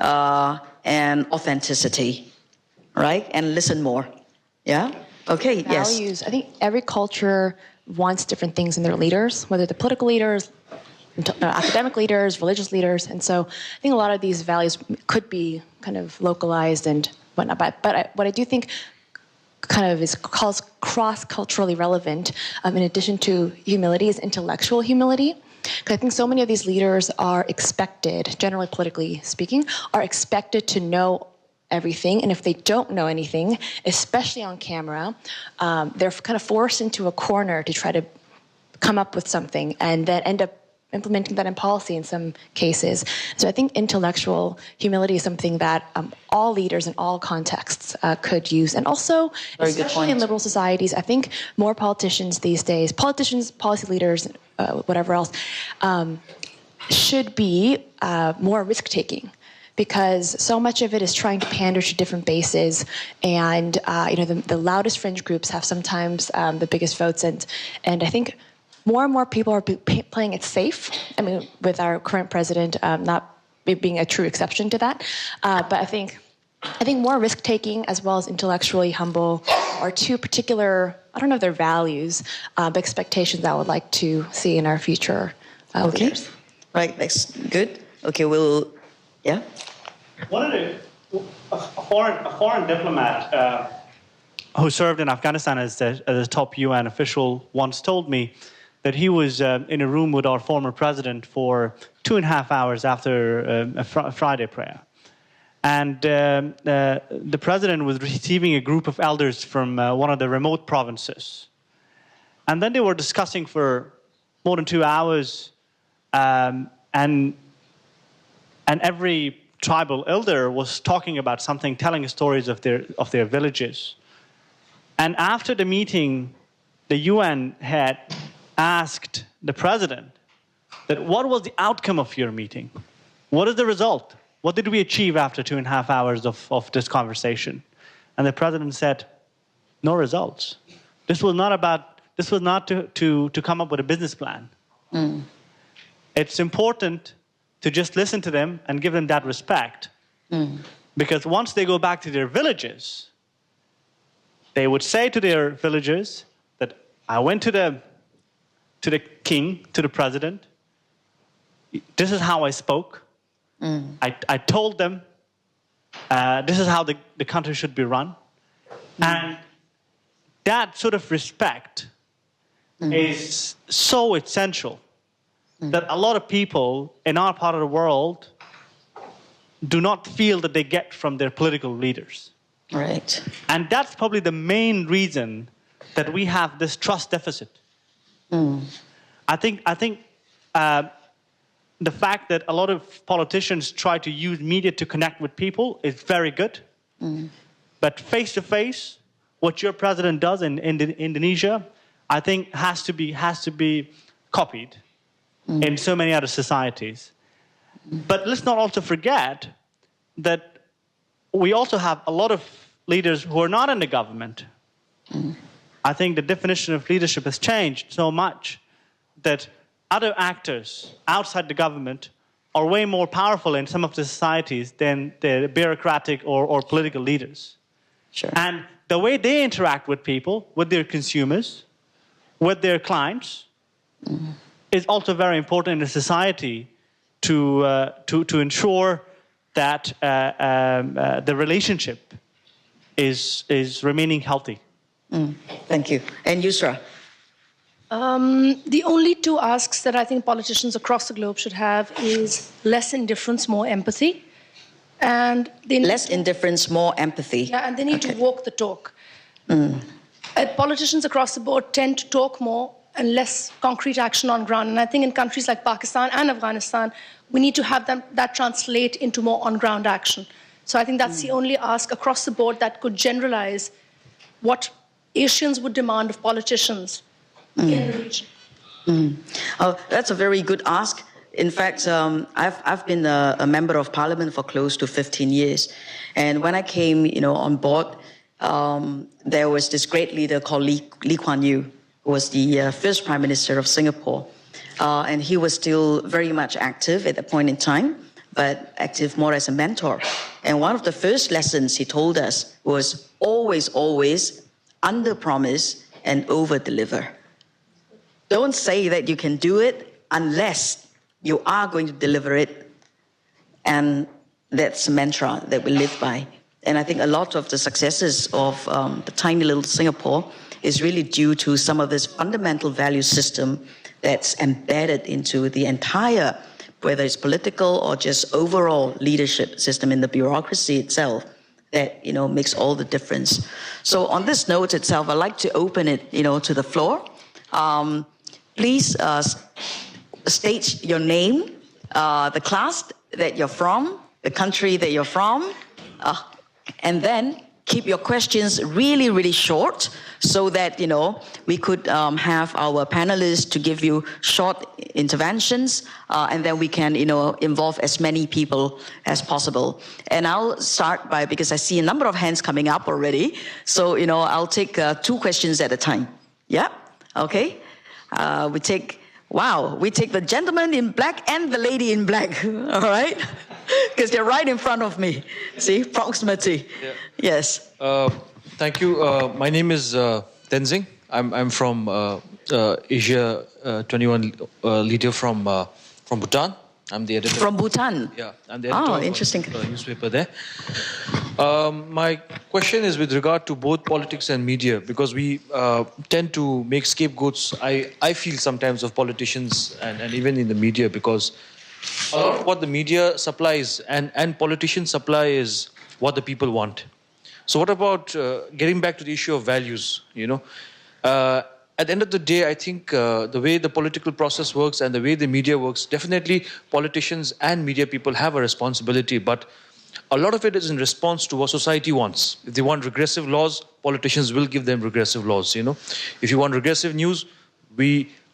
and authenticity, right? And listen more. Yeah. Okay. Values. Yes. I think every culture wants different things in their leaders, whether they're political leaders, academic leaders, religious leaders, and so I think a lot of these values could be kind of localized and whatnot. But what I do think kind of is cross-culturally relevant, in addition to humility, is intellectual humility. Because I think so many of these leaders are expected, generally politically speaking, are expected to know everything, and if they don't know anything, especially on camera, they're kind of forced into a corner to try to come up with something and then end up implementing that in policy in some cases. So I think intellectual humility is something that all leaders in all contexts could use. And also, especially in liberal societies, I think more politicians these days, policy leaders, whatever else, should be more risk-taking. Because so much of it is trying to pander to different bases, and the loudest fringe groups have sometimes the biggest votes, and I think more and more people are playing it safe. I mean, with our current president not being a true exception to that, but I think more risk taking as well as intellectually humble are two particular, I don't know if they're values, but expectations I would like to see in our future leaders. Right. That's good. Okay. Yeah. A foreign diplomat who served in Afghanistan as a top UN official once told me that he was in a room with our former president for 2.5 hours after a Friday prayer. And the president was receiving a group of elders from one of the remote provinces. And then they were discussing for more than 2 hours, and every tribal elder was talking about something, telling stories of their villages. And after the meeting, the UN had asked the president that what was the outcome of your meeting? What is the result? What did we achieve after 2.5 hours of this conversation? And the president said, no results. This was not to come up with a business plan. Mm. It's important to just listen to them and give them that respect. Mm. Because once they go back to their villages, they would say to their villagers that I went to the king, to the president. This is how I spoke. I told them this is how the country should be run. And that sort of respect is so essential that a lot of people in our part of the world do not feel that they get from their political leaders. Right. And that's probably the main reason that we have this trust deficit. I think the fact that a lot of politicians try to use media to connect with people is very good. But face-to-face, what your president does in Indonesia, I think has to be copied in so many other societies. But let's not also forget that we also have a lot of leaders who are not in the government. I think the definition of leadership has changed so much that other actors outside the government are way more powerful in some of the societies than the bureaucratic or political leaders. Sure. And the way they interact with people, with their consumers, with their clients, is also very important in a society to ensure that the relationship is remaining healthy. Thank you. And Yusra? The only two asks that I think politicians across the globe should have is less indifference, more empathy. And they Less indifference, more empathy. Yeah, and they need to walk the talk. Politicians across the board tend to talk more and less concrete action on ground. And I think in countries like Pakistan and Afghanistan, we need to have that translate into more on-ground action. So I think that's the only ask across the board that could generalize what Asians would demand of politicians in the region. Oh, that's a very good ask. In fact, I've been a member of parliament for close to 15 years. And when I came, on board, there was this great leader called Lee Kuan Yew, who was the first prime minister of Singapore. And he was still very much active at that point in time, but active more as a mentor. And one of the first lessons he told us was always under-promise and over-deliver. Don't say that you can do it unless you are going to deliver it. And that's a mantra that we live by. And I think a lot of the successes of the tiny little Singapore is really due to some of this fundamental value system that's embedded into the entire, whether it's political or just overall leadership system in the bureaucracy itself, that makes all the difference. So on this note itself, I'd like to open it to the floor. Please state your name, the class that you're from, the country that you're from, and then keep your questions really, really short so that, we could have our panelists to give you short interventions, and then we can, involve as many people as possible. And I'll start because I see a number of hands coming up already. So, I'll take 2 questions at a time. Yeah? Okay? We take the gentleman in black and the lady in black, all right? Because they're right in front of me. See, proximity. Yeah. Yes. Thank you. My name is Tenzing. I'm from Asia 21 leader from Bhutan. I'm the editor. From Bhutan? Yeah, I'm the editor interesting. of the newspaper there. My question is with regard to both politics and media, because we tend to make scapegoats, I feel sometimes, of politicians and even in the media, because a lot of what the media supplies and politicians supply is what the people want. So what about getting back to the issue of values, at the end of the day, I think the way the political process works and the way the media works, definitely politicians and media people have a responsibility, but a lot of it is in response to what society wants. If they want regressive laws, politicians will give them regressive laws, If you want regressive news,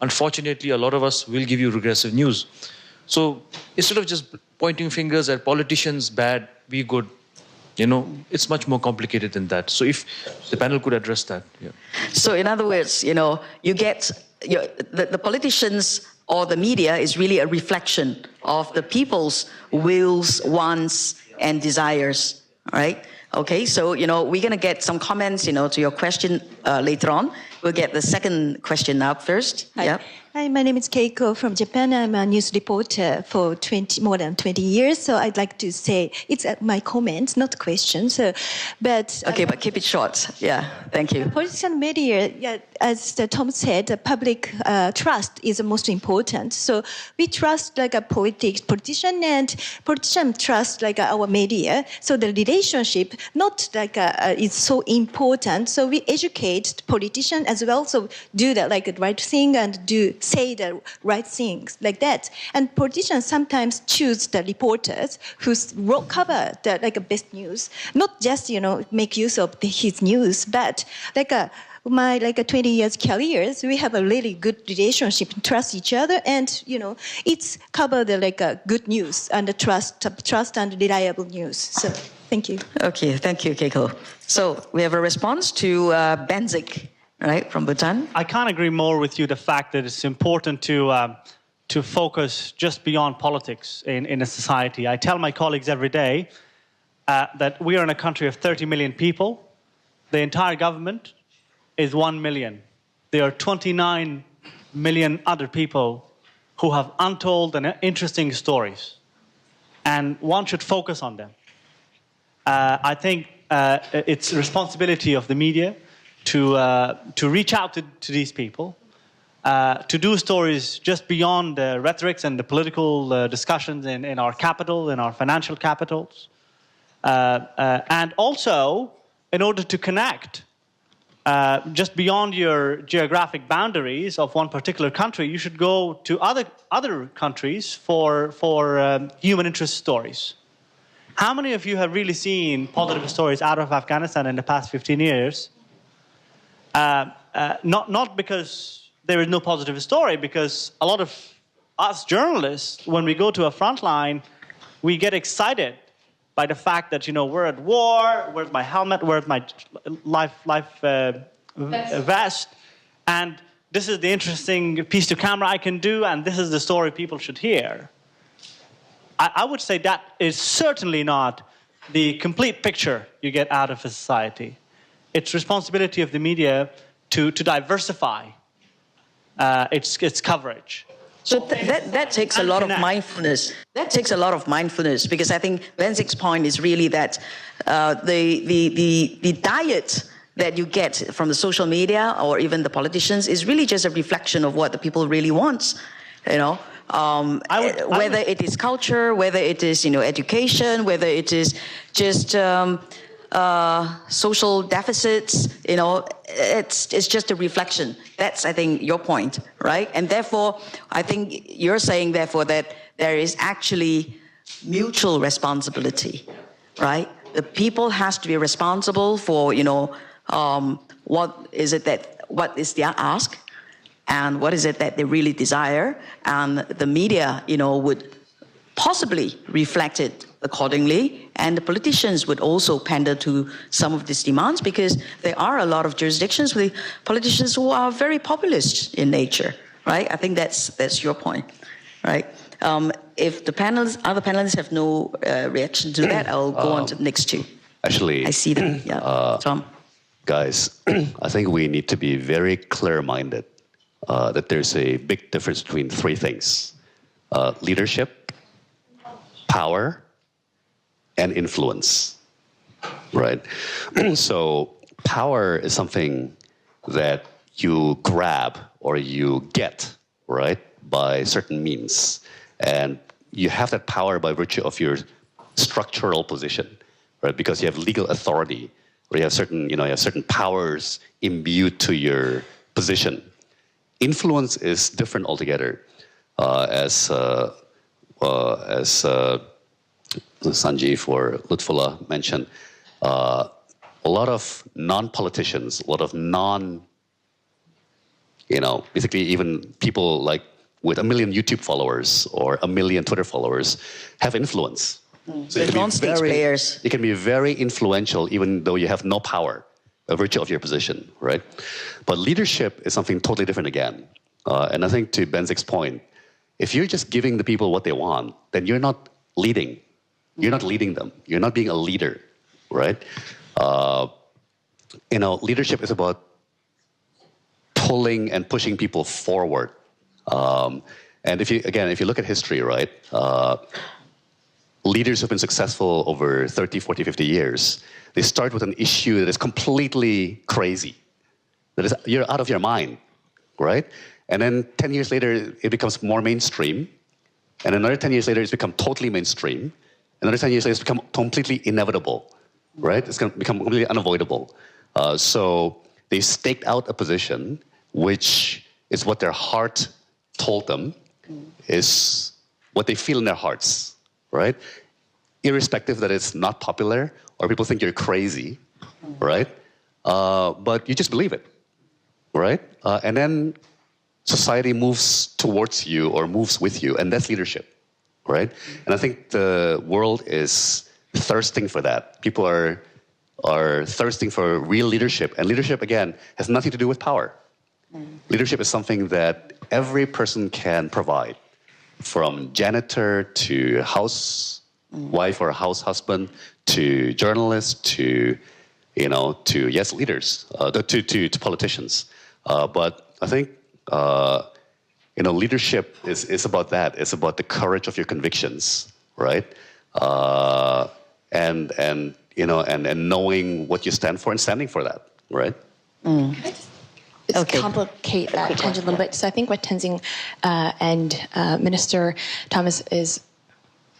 unfortunately, a lot of us will give you regressive news. So instead of just pointing fingers at politicians, bad, we good, it's much more complicated than that. So if the panel could address that. Yeah. So in other words, you get the politicians or the media is really a reflection of the people's wills, wants, and desires, right? Okay, so, we're going to get some comments, to your question later on. We'll get the second question up first. Hi. Yeah. Hi, my name is Keiko from Japan. I'm a news reporter for more than 20 years. So I'd like to say, it's my comments, not questions. But keep it short. Yeah, thank you. Politics and media, as Tom said, the public trust is the most important. So we trust like a politician, and politician trust like our media. So the relationship not like is so important. So we educate politicians as well. So do the right thing and say the right things like that. And politicians sometimes choose the reporters who cover the best news, not just make use of his news, but my 20 years careers, we have a really good relationship, trust each other, and it's cover the good news and the trust and reliable news. So thank you. Okay, thank you, Keiko. So we have a response to Benzik, right, from Bhutan. I can't agree more with you. The fact that it's important to focus just beyond politics in a society. I tell my colleagues every day that we are in a country of 30 million people. The entire government is 1 million. There are 29 million other people who have untold and interesting stories, and one should focus on them. I think it's a responsibility of the media to reach out to these people, to do stories just beyond the rhetorics and the political discussions in our capital, in our financial capitals, and also in order to connect just beyond your geographic boundaries of one particular country, you should go to other countries for human interest stories. How many of you have really seen positive stories out of Afghanistan in the past 15 years? Not because there is no positive story, because a lot of us journalists, when we go to a front line, we get excited by the fact that, we're at war, where's my helmet, where's my life vest, and this is the interesting piece to camera I can do, and this is the story people should hear. I would say that is certainly not the complete picture you get out of a society. It's responsibility of the media to diversify its coverage. So that takes a lot of mindfulness. That takes a lot of mindfulness, because I think Benzik's point is really that the diet that you get from the social media or even the politicians is really just a reflection of what the people really want, whether it is culture, whether it is education, whether it is just social deficits, it's just a reflection. That's, I think, your point, right? And therefore, I think you're saying, therefore, that there is actually mutual responsibility, right? The people has to be responsible for, what is their ask, and what is it that they really desire, and the media, would possibly reflect it accordingly, and the politicians would also pander to some of these demands, because there are a lot of jurisdictions with politicians who are very populist in nature, right? I think that's your point, right? If the other panelists have no reaction to that, I'll go on to the next two. Actually, I see that. Yeah, Tom. Guys, I think we need to be very clear-minded that there's a big difference between three things: leadership, power, and influence, right? So power is something that you grab or you get, right, by certain means. And you have that power by virtue of your structural position, right? Because you have legal authority, or you have certain powers imbued to your position. Influence is different altogether, as Sanjeev or Lotfullah mentioned, a lot of non-politicians, a lot of basically even people like with 1 million YouTube followers or 1 million Twitter followers have influence. So players. You can be very influential even though you have no power by virtue of your position, right? But leadership is something totally different again. And I think to Benzik's point, if you're just giving the people what they want, then you're not leading. You're not leading them. You're not being a leader. right? Leadership is about pulling and pushing people forward. And if you look at history, right, leaders who've been successful over 30, 40, 50 years, they start with an issue that is completely crazy, that is, you're out of your mind, right? And then 10 years later, it becomes more mainstream. And another 10 years later, it's become totally mainstream. Another 10 years later, it's become completely inevitable, right? It's going to become completely unavoidable. So they staked out a position which is what their heart told them, is what they feel in their hearts, right? Irrespective that it's not popular or people think you're crazy, right? But you just believe it, right? And then society moves towards you or moves with you, and that's leadership, right? And I think the world is thirsting for that. People are thirsting for real leadership, and leadership, again, has nothing to do with power. Leadership is something that every person can provide, from janitor to housewife or house husband to journalist to leaders, to politicians. But I think leadership is about that. It's about the courage of your convictions, right? And knowing what you stand for and standing for that, right? Complicate that Tenzin a little bit. So I think what Tenzin and Minister Thomas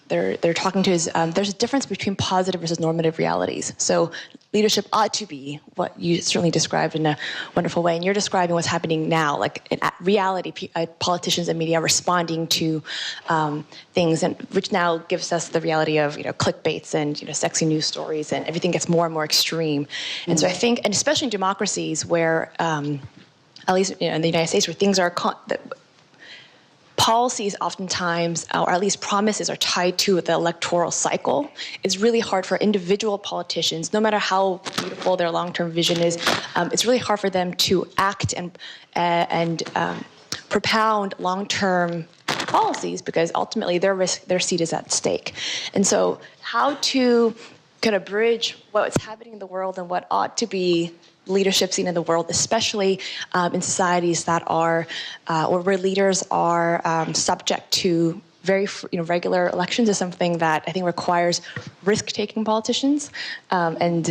they're talking to is there's a difference between positive versus normative realities. So leadership ought to be what you certainly described in a wonderful way, and you're describing what's happening now, like in reality, politicians and media are responding to things, and which now gives us the reality of clickbaits and sexy news stories, and everything gets more and more extreme. And so I think, and especially in democracies where, at least in the United States, where things are policies oftentimes, or at least promises, are tied to the electoral cycle. It's really hard for individual politicians, no matter how beautiful their long-term vision is, it's really hard for them to act and propound long-term policies, because ultimately their seat is at stake. And so how to kind of bridge what's happening in the world and what ought to be leadership seen in the world, especially in societies that are, or where leaders are subject to very regular elections, is something that I think requires risk-taking politicians, and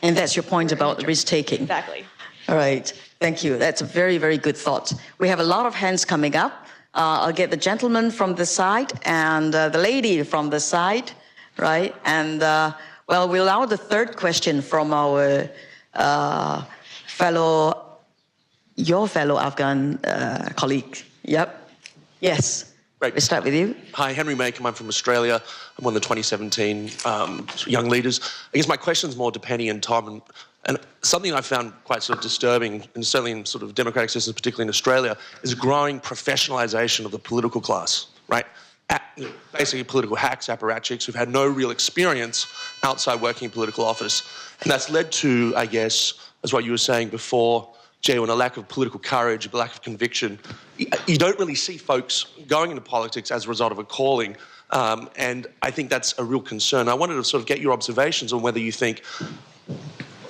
that's your point about risk-taking. Exactly. All right, thank you. That's a very, very good thought. We have a lot of hands coming up. I'll get the gentleman from the side and the lady from the side, right? And we'll allow the third question from our your fellow Afghan colleague. Yep. Yes. Great. We'll start with you. Hi, Henry Makem. I'm from Australia. I'm one of the 2017 young leaders. I guess my question is more to Penny and Tom, and something I found quite sort of disturbing, and certainly in sort of democratic systems, particularly in Australia, is growing professionalisation of the political class, right? Basically political hacks, apparatchiks who've had no real experience outside working in political office. And that's led to, I guess, as what you were saying before, Jieun, a lack of political courage, a lack of conviction. You don't really see folks going into politics as a result of a calling. And I think that's a real concern. I wanted to sort of get your observations on whether you think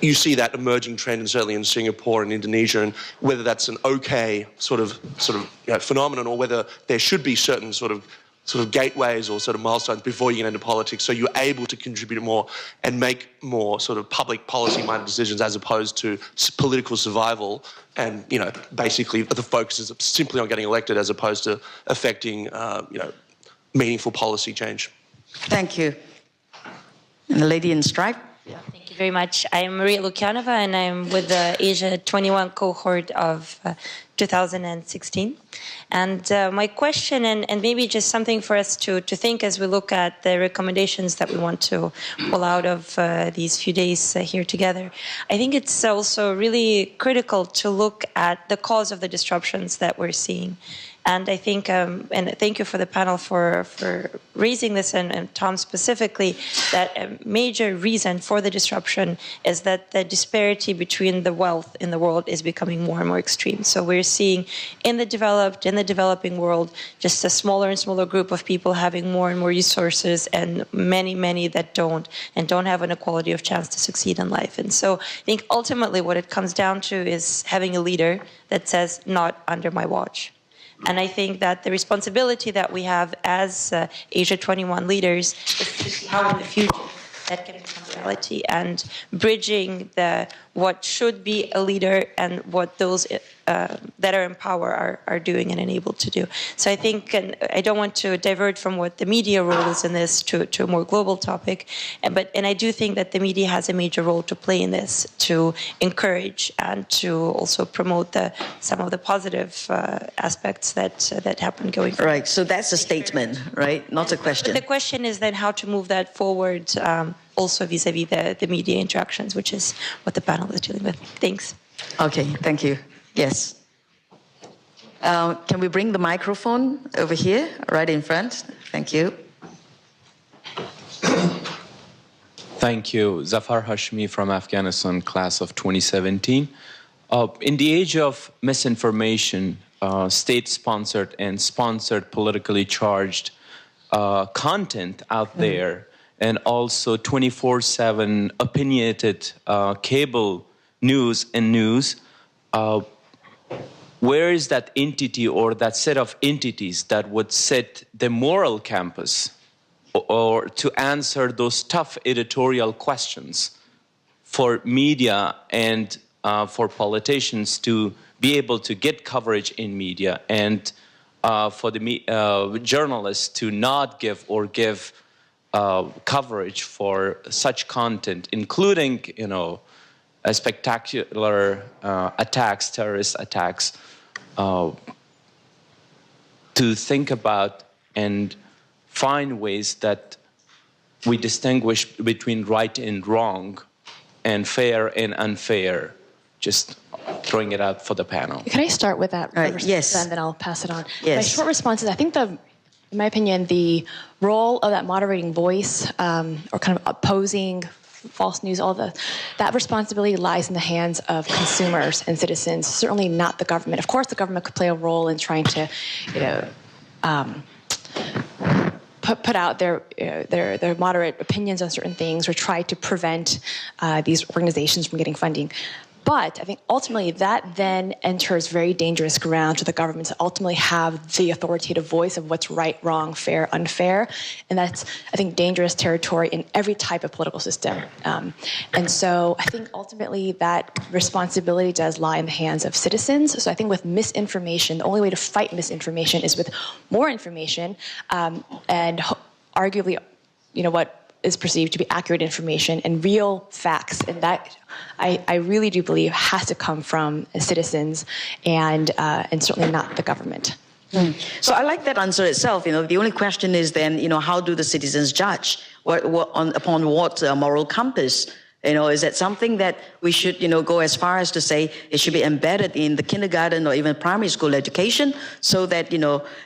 you see that emerging trend, and certainly in Singapore and Indonesia, and whether that's an okay sort of phenomenon, or whether there should be certain sort of gateways or sort of milestones before you get into politics, so you're able to contribute more and make more sort of public policy-minded decisions, as opposed to political survival and, basically the focus is simply on getting elected as opposed to affecting, meaningful policy change. Thank you. And the lady in stripe. Yeah. Thank you very much. I'm Maria Lukyanova, and I'm with the Asia 21 cohort of 2016. And my question, and maybe just something for us to think as we look at the recommendations that we want to pull out of these few days here together. I think it's also really critical to look at the cause of the disruptions that we're seeing. And I think, and thank you for the panel for raising this, and Tom specifically, that a major reason for the disruption is that the disparity between the wealth in the world is becoming more and more extreme. So we're seeing in the developing world, just a smaller and smaller group of people having more and more resources, and many that don't, and don't have an equality of chance to succeed in life. And so I think ultimately what it comes down to is having a leader that says, not under my watch. And I think that the responsibility that we have as Asia 21 leaders is to see how in the future that can become reality, and bridging what should be a leader and what those that are in power are doing and enabled to do. So I think, and I don't want to divert from what the media role is in this to a more global topic, and I do think that the media has a major role to play in this, to encourage and to also promote some of the positive aspects that happen going forward. Right, so that's a statement, right? Not a question. But the question is then how to move that forward, also vis-a-vis the media interactions, which is what the panel is dealing with. Thanks. Okay, thank you. Yes. Can we bring the microphone over here, right in front? Thank you. Thank you. Zafar Hashmi from Afghanistan, class of 2017. In the age of misinformation, state-sponsored and sponsored politically charged content out there, and also 24/7 opinionated cable news and news, where is that entity or that set of entities that would set the moral campus or to answer those tough editorial questions for media and for politicians to be able to get coverage in media, and for the journalists to not give or give coverage for such content, including, spectacular attacks, terrorist attacks, to think about and find ways that we distinguish between right and wrong and fair and unfair. Just throwing it out for the panel. Can I start with that? Yes. And then I'll pass it on. Yes. My short response is I think in my opinion, the role of that moderating voice or kind of opposing false news, that responsibility lies in the hands of consumers and citizens, certainly not the government. Of course, the government could play a role in trying to, put out their moderate opinions on certain things, or try to prevent these organizations from getting funding. But I think ultimately that then enters very dangerous ground to the government to ultimately have the authoritative voice of what's right, wrong, fair, unfair. And that's, I think, dangerous territory in every type of political system. And so I think ultimately that responsibility does lie in the hands of citizens. So I think with misinformation, the only way to fight misinformation is with more information and arguably, what is perceived to be accurate information and real facts, and that I really do believe has to come from citizens and certainly not the government. So I like that answer itself. The only question is then, how do the citizens judge? Upon what moral compass? Is that something that we should, go as far as to say it should be embedded in the kindergarten or even primary school education, so that,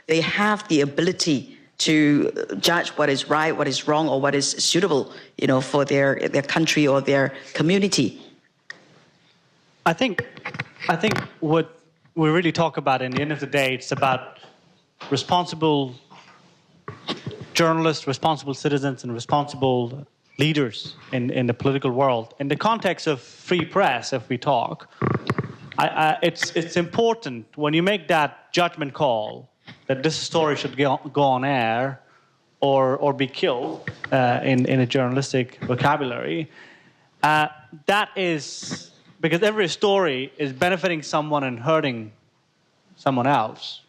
they have the ability to judge what is right, what is wrong, or what is suitable, for their country or their community? I think what we really talk about in the end of the day, it's about responsible journalists, responsible citizens, and responsible leaders in the political world. In the context of free press, if we talk, it's important when you make that judgment call that this story should go on air or be killed in a journalistic vocabulary. That is because every story is benefiting someone and hurting someone else.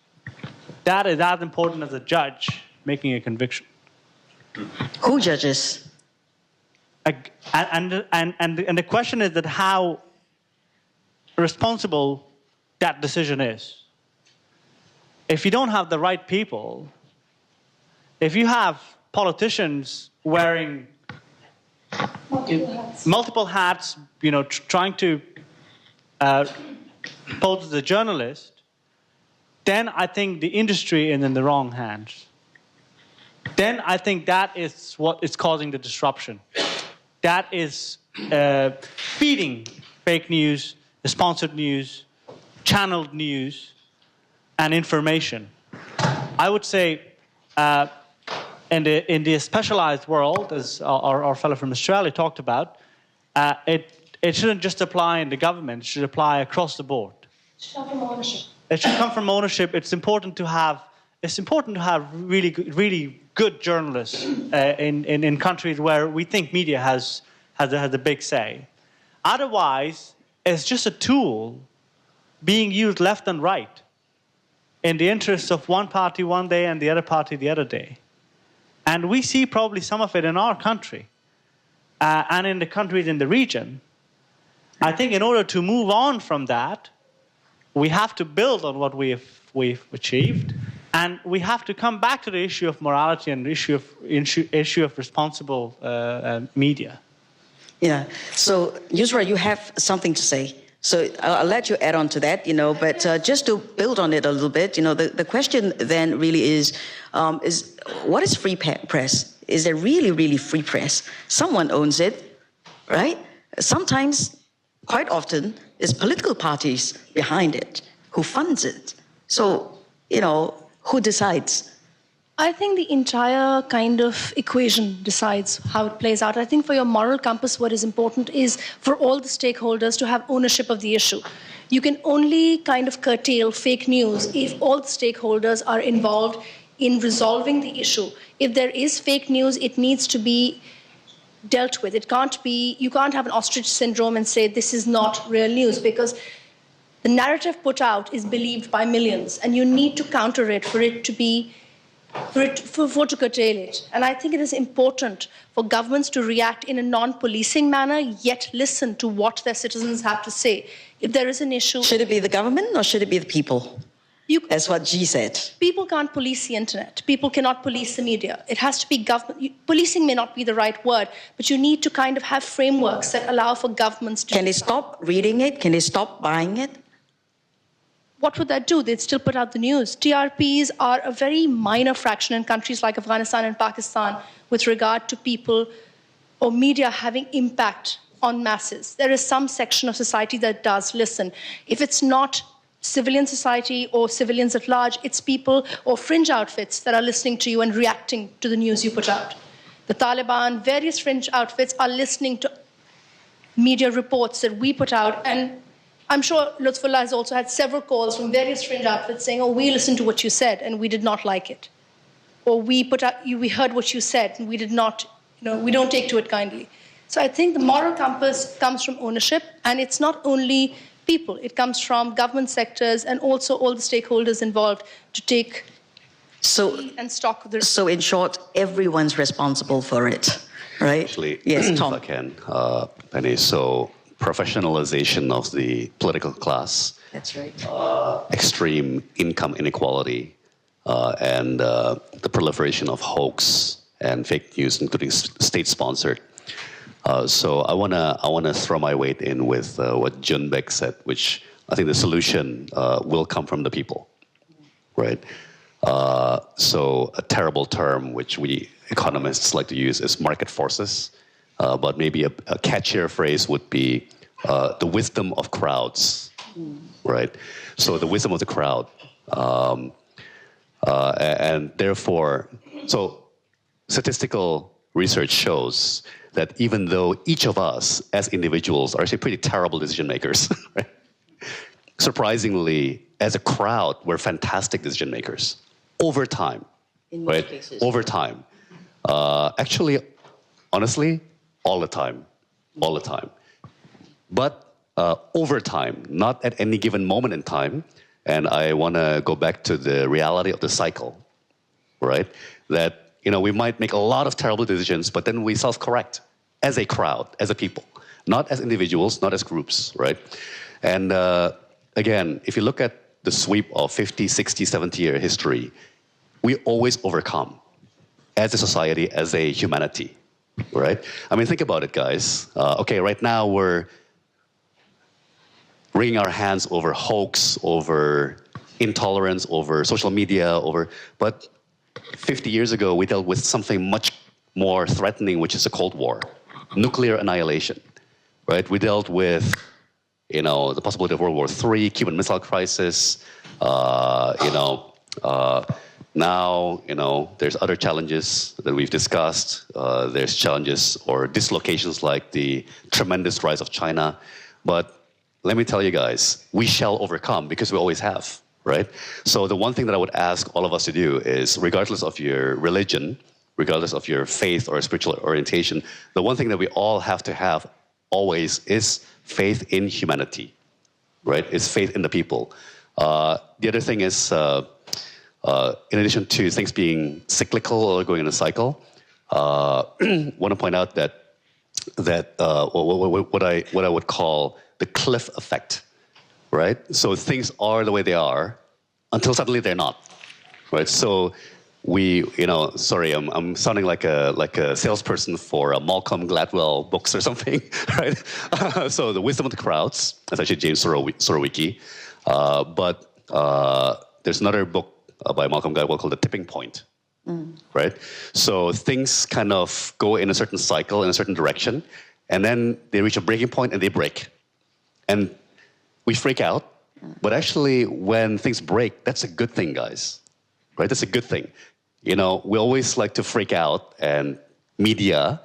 That is as important as a judge making a conviction. Who judges? And the question is that how responsible that decision is. If you don't have the right people, if you have politicians wearing multiple hats, trying to pose as a journalist, then I think the industry is in the wrong hands. Then I think that is what is causing the disruption. That is feeding fake news, sponsored news, channeled news, and information. I would say in the specialized world, as our fellow from Australia talked about, it shouldn't just apply in the government, it should apply across the board. It should come from ownership. It should come from ownership. It's important to have really good journalists in countries where we think media has a big say. Otherwise, it's just a tool being used left and right in the interests of one party one day and the other party the other day. And we see probably some of it in our country and in the countries in the region. I think in order to move on from that, we have to build on what we've achieved, and we have to come back to the issue of morality and the issue of responsible media. Yeah. So, Yusra, you have something to say. So I'll let you add on to that, but just to build on it a little bit, the question then really is what is free press? Is there really, really free press? Someone owns it, right? Sometimes, quite often, it's political parties behind it who funds it. So, who decides? I think the entire kind of equation decides how it plays out. I think for your moral compass, what is important is for all the stakeholders to have ownership of the issue. You can only kind of curtail fake news if all the stakeholders are involved in resolving the issue. If there is fake news, it needs to be dealt with. You can't have an ostrich syndrome and say this is not real news, because the narrative put out is believed by millions, and you need to counter it for it to be for to curtail it. And I think it is important for governments to react in a non-policing manner, yet listen to what their citizens have to say. If there is an issue... Should it be the government or should it be the people? That's what G said. People can't police the internet. People cannot police the media. It has to be government. Policing may not be the right word, but you need to kind of have frameworks that allow for governments to... Can they stop reading it? Can they stop buying it? What would that do? They'd still put out the news. TRPs are a very minor fraction in countries like Afghanistan and Pakistan with regard to people or media having impact on masses. There is some section of society that does listen. If it's not civilian society or civilians at large, it's people or fringe outfits that are listening to you and reacting to the news you put out. The Taliban, various fringe outfits are listening to media reports that we put out, and I'm sure Lotfullah has also had several calls from various fringe outfits saying, oh, we listened to what you said and we did not like it. Or we heard what you said and we did not, we don't take to it kindly. So I think the moral compass comes from ownership, and it's not only people, it comes from government sectors and also all the stakeholders involved to take and stock of the... So in short, everyone's responsible for it, right? Actually, yes, Tom. If I can, Penny, so professionalization of the political class. That's right. Extreme income inequality, and the proliferation of hoax and fake news, including state-sponsored. So I wanna throw my weight in with what Jieun Baek said, which I think the solution will come from the people, right? So a terrible term which we economists like to use is market forces. But maybe a catchier phrase would be the wisdom of crowds, right? So the wisdom of the crowd. And therefore, so statistical research shows that even though each of us as individuals are actually pretty terrible decision makers, right? Surprisingly, as a crowd, we're fantastic decision makers over time, in most cases. Over time. Actually, honestly, all the time. But over time, not at any given moment in time, and I want to go back to the reality of the cycle, right? That, we might make a lot of terrible decisions, but then we self-correct as a crowd, as a people, not as individuals, not as groups, right? And again, if you look at the sweep of 50, 60, 70-year history, we always overcome as a society, as a humanity. Right? I mean, think about it, guys. Okay, right now we're wringing our hands over hoax, over intolerance over social media, but 50 years ago, we dealt with something much more threatening, which is the Cold War, nuclear annihilation, right? We dealt with, the possibility of World War III, Cuban Missile Crisis, now, there's other challenges that we've discussed. There's challenges or dislocations like the tremendous rise of China. But let me tell you guys, we shall overcome because we always have, right? So the one thing that I would ask all of us to do is, regardless of your religion, regardless of your faith or spiritual orientation, the one thing that we all have to have always is faith in humanity, right? It's faith in the people. The other thing is, in addition to things being cyclical or going in a cycle, want to point out that what I would call the cliff effect, right? So things are the way they are until suddenly they're not, right? So sorry, I'm sounding like a salesperson for Malcolm Gladwell books or something, right? So the wisdom of the crowds, that's actually James Surowiecki, but there's another book by Malcolm Gladwell called The Tipping Point, right? So things kind of go in a certain cycle, in a certain direction, and then they reach a breaking point and they break. And we freak out, but actually when things break, that's a good thing, guys, right? That's a good thing. We always like to freak out, and media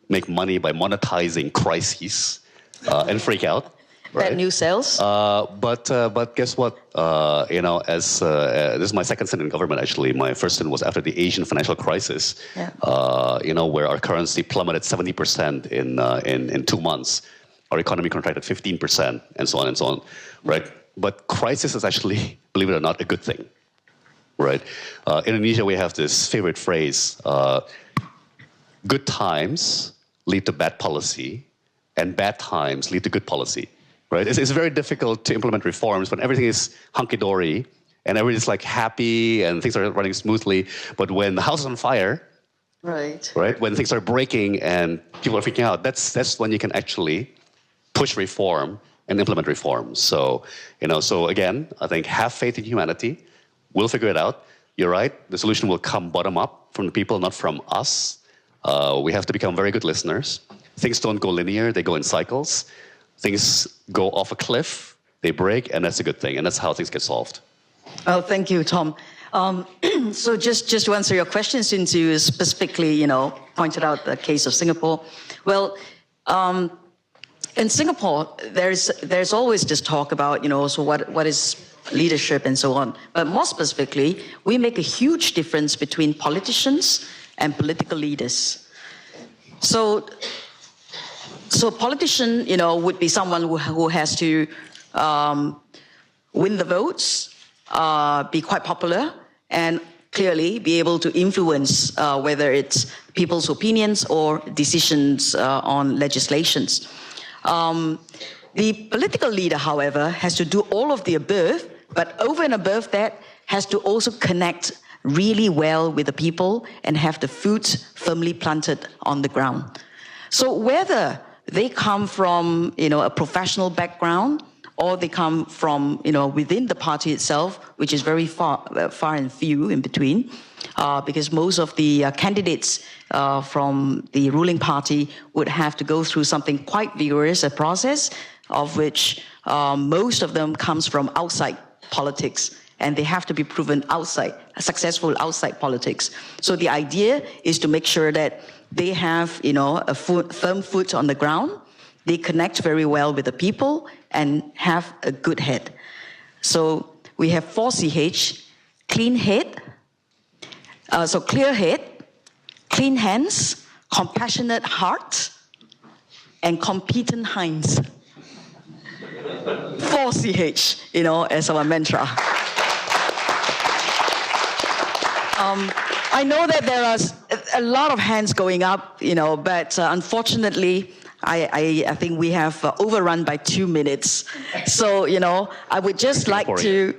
make money by monetizing crises and freak out. Right? Bad news sales. But guess what? This is my second stint in government. Actually, my first stint was after the Asian financial crisis. Yeah. Where our currency plummeted 70% in 2 months, our economy contracted 15%, and so on, right? But crisis is actually, believe it or not, a good thing, right? In Indonesia, we have this favorite phrase: "Good times lead to bad policy, and bad times lead to good policy." Right? It's very difficult to implement reforms when everything is hunky-dory and everybody's like happy and things are running smoothly. But when the house is on fire, right? When things are breaking and people are freaking out, that's when you can actually push reform and implement reforms. So, so again, I think have faith in humanity. We'll figure it out. You're right. The solution will come bottom up from the people, not from us. We have to become very good listeners. Things don't go linear; they go in cycles. Things go off a cliff, they break, and that's a good thing, and that's how things get solved. Oh, thank you, Tom. So just to answer your question, since you specifically, pointed out the case of Singapore. Well, in Singapore, there's always this talk about, so what is leadership and so on. But more specifically, we make a huge difference between politicians and political leaders. So politician, would be someone who has to win the votes, be quite popular, and clearly be able to influence whether it's people's opinions or decisions on legislations. The political leader, however, has to do all of the above, but over and above that, has to also connect really well with the people and have the foot firmly planted on the ground. So whether they come from, a professional background, or they come from, within the party itself, which is very far and few in between, because most of the candidates from the ruling party would have to go through something quite vigorous, a process of which most of them comes from outside politics, and they have to be proven successful outside politics. So the idea is to make sure that they have, a firm foot on the ground, they connect very well with the people, and have a good head. So we have 4CH, clean head, so clear head, clean hands, compassionate heart, and competent hinds. 4CH, as our mantra. I know that there are a lot of hands going up, but unfortunately, I think we have overrun by 2 minutes. So, I would just like to...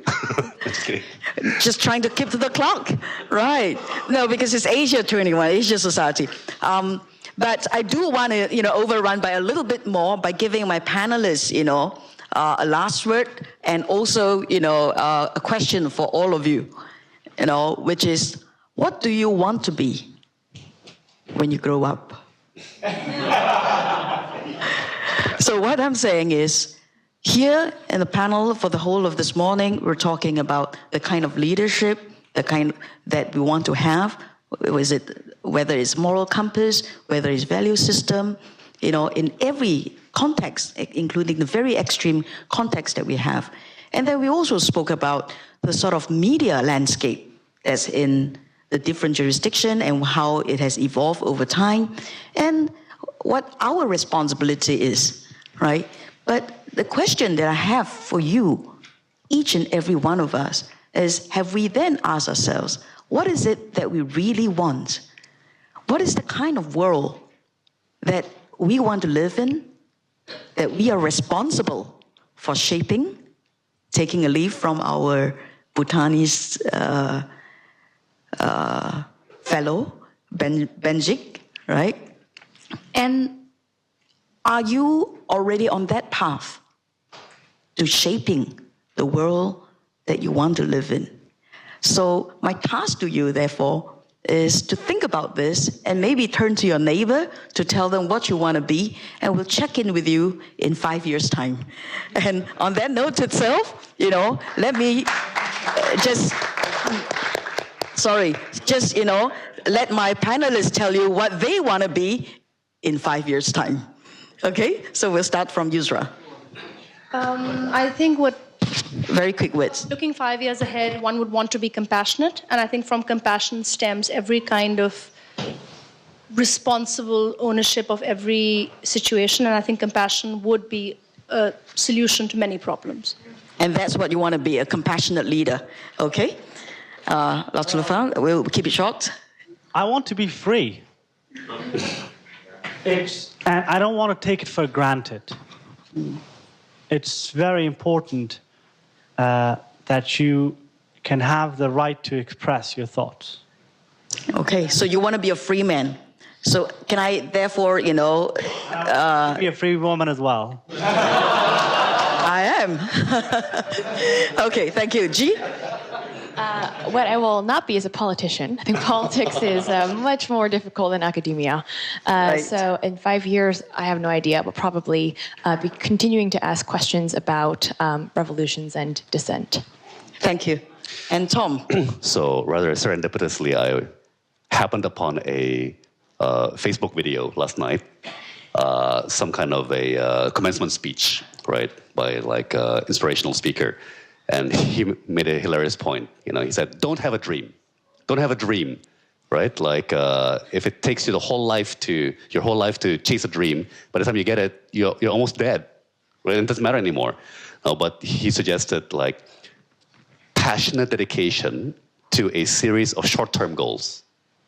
just trying to keep to the clock, right? No, because it's Asia 21, Asia Society. But I do want to, overrun by a little bit more by giving my panelists, a last word, and also, a question for all of you, which is, what do you want to be when you grow up? So what I'm saying is, here in the panel for the whole of this morning, we're talking about the kind of leadership, the kind that we want to have, whether it's moral compass, whether it's value system, in every context, including the very extreme context that we have. And then we also spoke about the sort of media landscape that's in the different jurisdiction and how it has evolved over time, and what our responsibility is, right? But the question that I have for you, each and every one of us, is have we then asked ourselves, what is it that we really want? What is the kind of world that we want to live in, that we are responsible for shaping, taking a leaf from our Bhutanese fellow, Benjik, right? And are you already on that path to shaping the world that you want to live in? So my task to you, therefore, is to think about this and maybe turn to your neighbor to tell them what you want to be, and we'll check in with you in 5 years' time. And on that note itself, let me let my panelists tell you what they want to be in 5 years' time. Okay? So we'll start from Yusra. I think very quick words. Looking 5 years ahead, one would want to be compassionate. And I think from compassion stems every kind of responsible ownership of every situation. And I think compassion would be a solution to many problems. And that's what you want to be, a compassionate leader. Okay? Lotfullah, we'll keep it short. I want to be free. And I don't want to take it for granted. It's very important that you can have the right to express your thoughts. Okay, so you want to be a free man. So can I therefore, be a free woman as well. I am. Okay, thank you. G? What I will not be is a politician. I think politics is much more difficult than academia. Right. So in 5 years, I have no idea, but probably be continuing to ask questions about revolutions and dissent. Thank you. And Tom? So rather serendipitously, I happened upon a Facebook video last night, some kind of a commencement speech, right, by inspirational speaker. And he made a hilarious point. He said, don't have a dream. Don't have a dream, right? If it takes you your whole life to chase a dream, by the time you get it, you're almost dead, right? It doesn't matter anymore. But he suggested, passionate dedication to a series of short-term goals,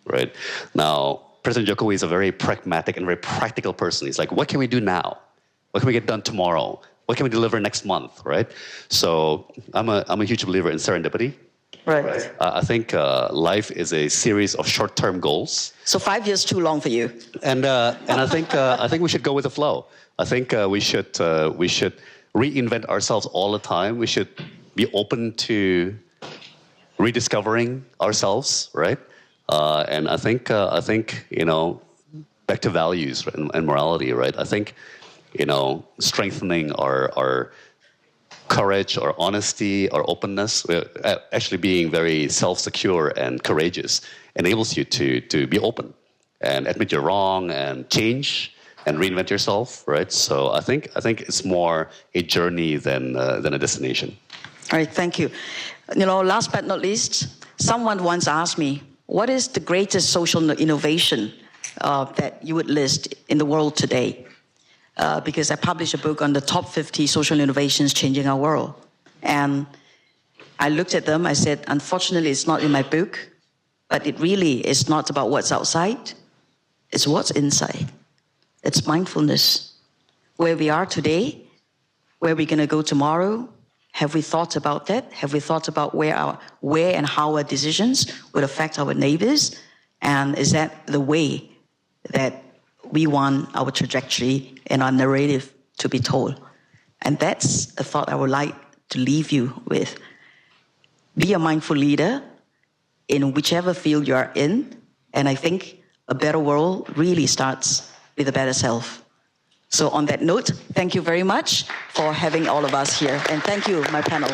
right? Now, President Jokowi is a very pragmatic and very practical person. He's like, what can we do now? What can we get done tomorrow? What can we deliver next month, right? So I'm a huge believer in serendipity. Right. I think life is a series of short-term goals. So 5 years too long for you. And I think we should go with the flow. I think we should reinvent ourselves all the time. We should be open to rediscovering ourselves, right? And I think back to values and morality, right? I think strengthening our courage, our honesty, our openness, actually being very self-secure and courageous enables you to be open and admit you're wrong and change and reinvent yourself, right? So I think it's more a journey than a destination. All right, thank you. Last but not least, someone once asked me, what is the greatest social innovation that you would list in the world today? Because I published a book on the top 50 social innovations changing our world. And I looked at them, I said, unfortunately, it's not in my book, but it really is not about what's outside, it's what's inside. It's mindfulness. Where we are today, where we're going to go tomorrow, have we thought about that? Have we thought about where and how our decisions would affect our neighbors? And is that the way that we want our trajectory and our narrative to be told? And that's a thought I would like to leave you with. Be a mindful leader in whichever field you are in. And I think a better world really starts with a better self. So on that note, thank you very much for having all of us here. And thank you, my panel.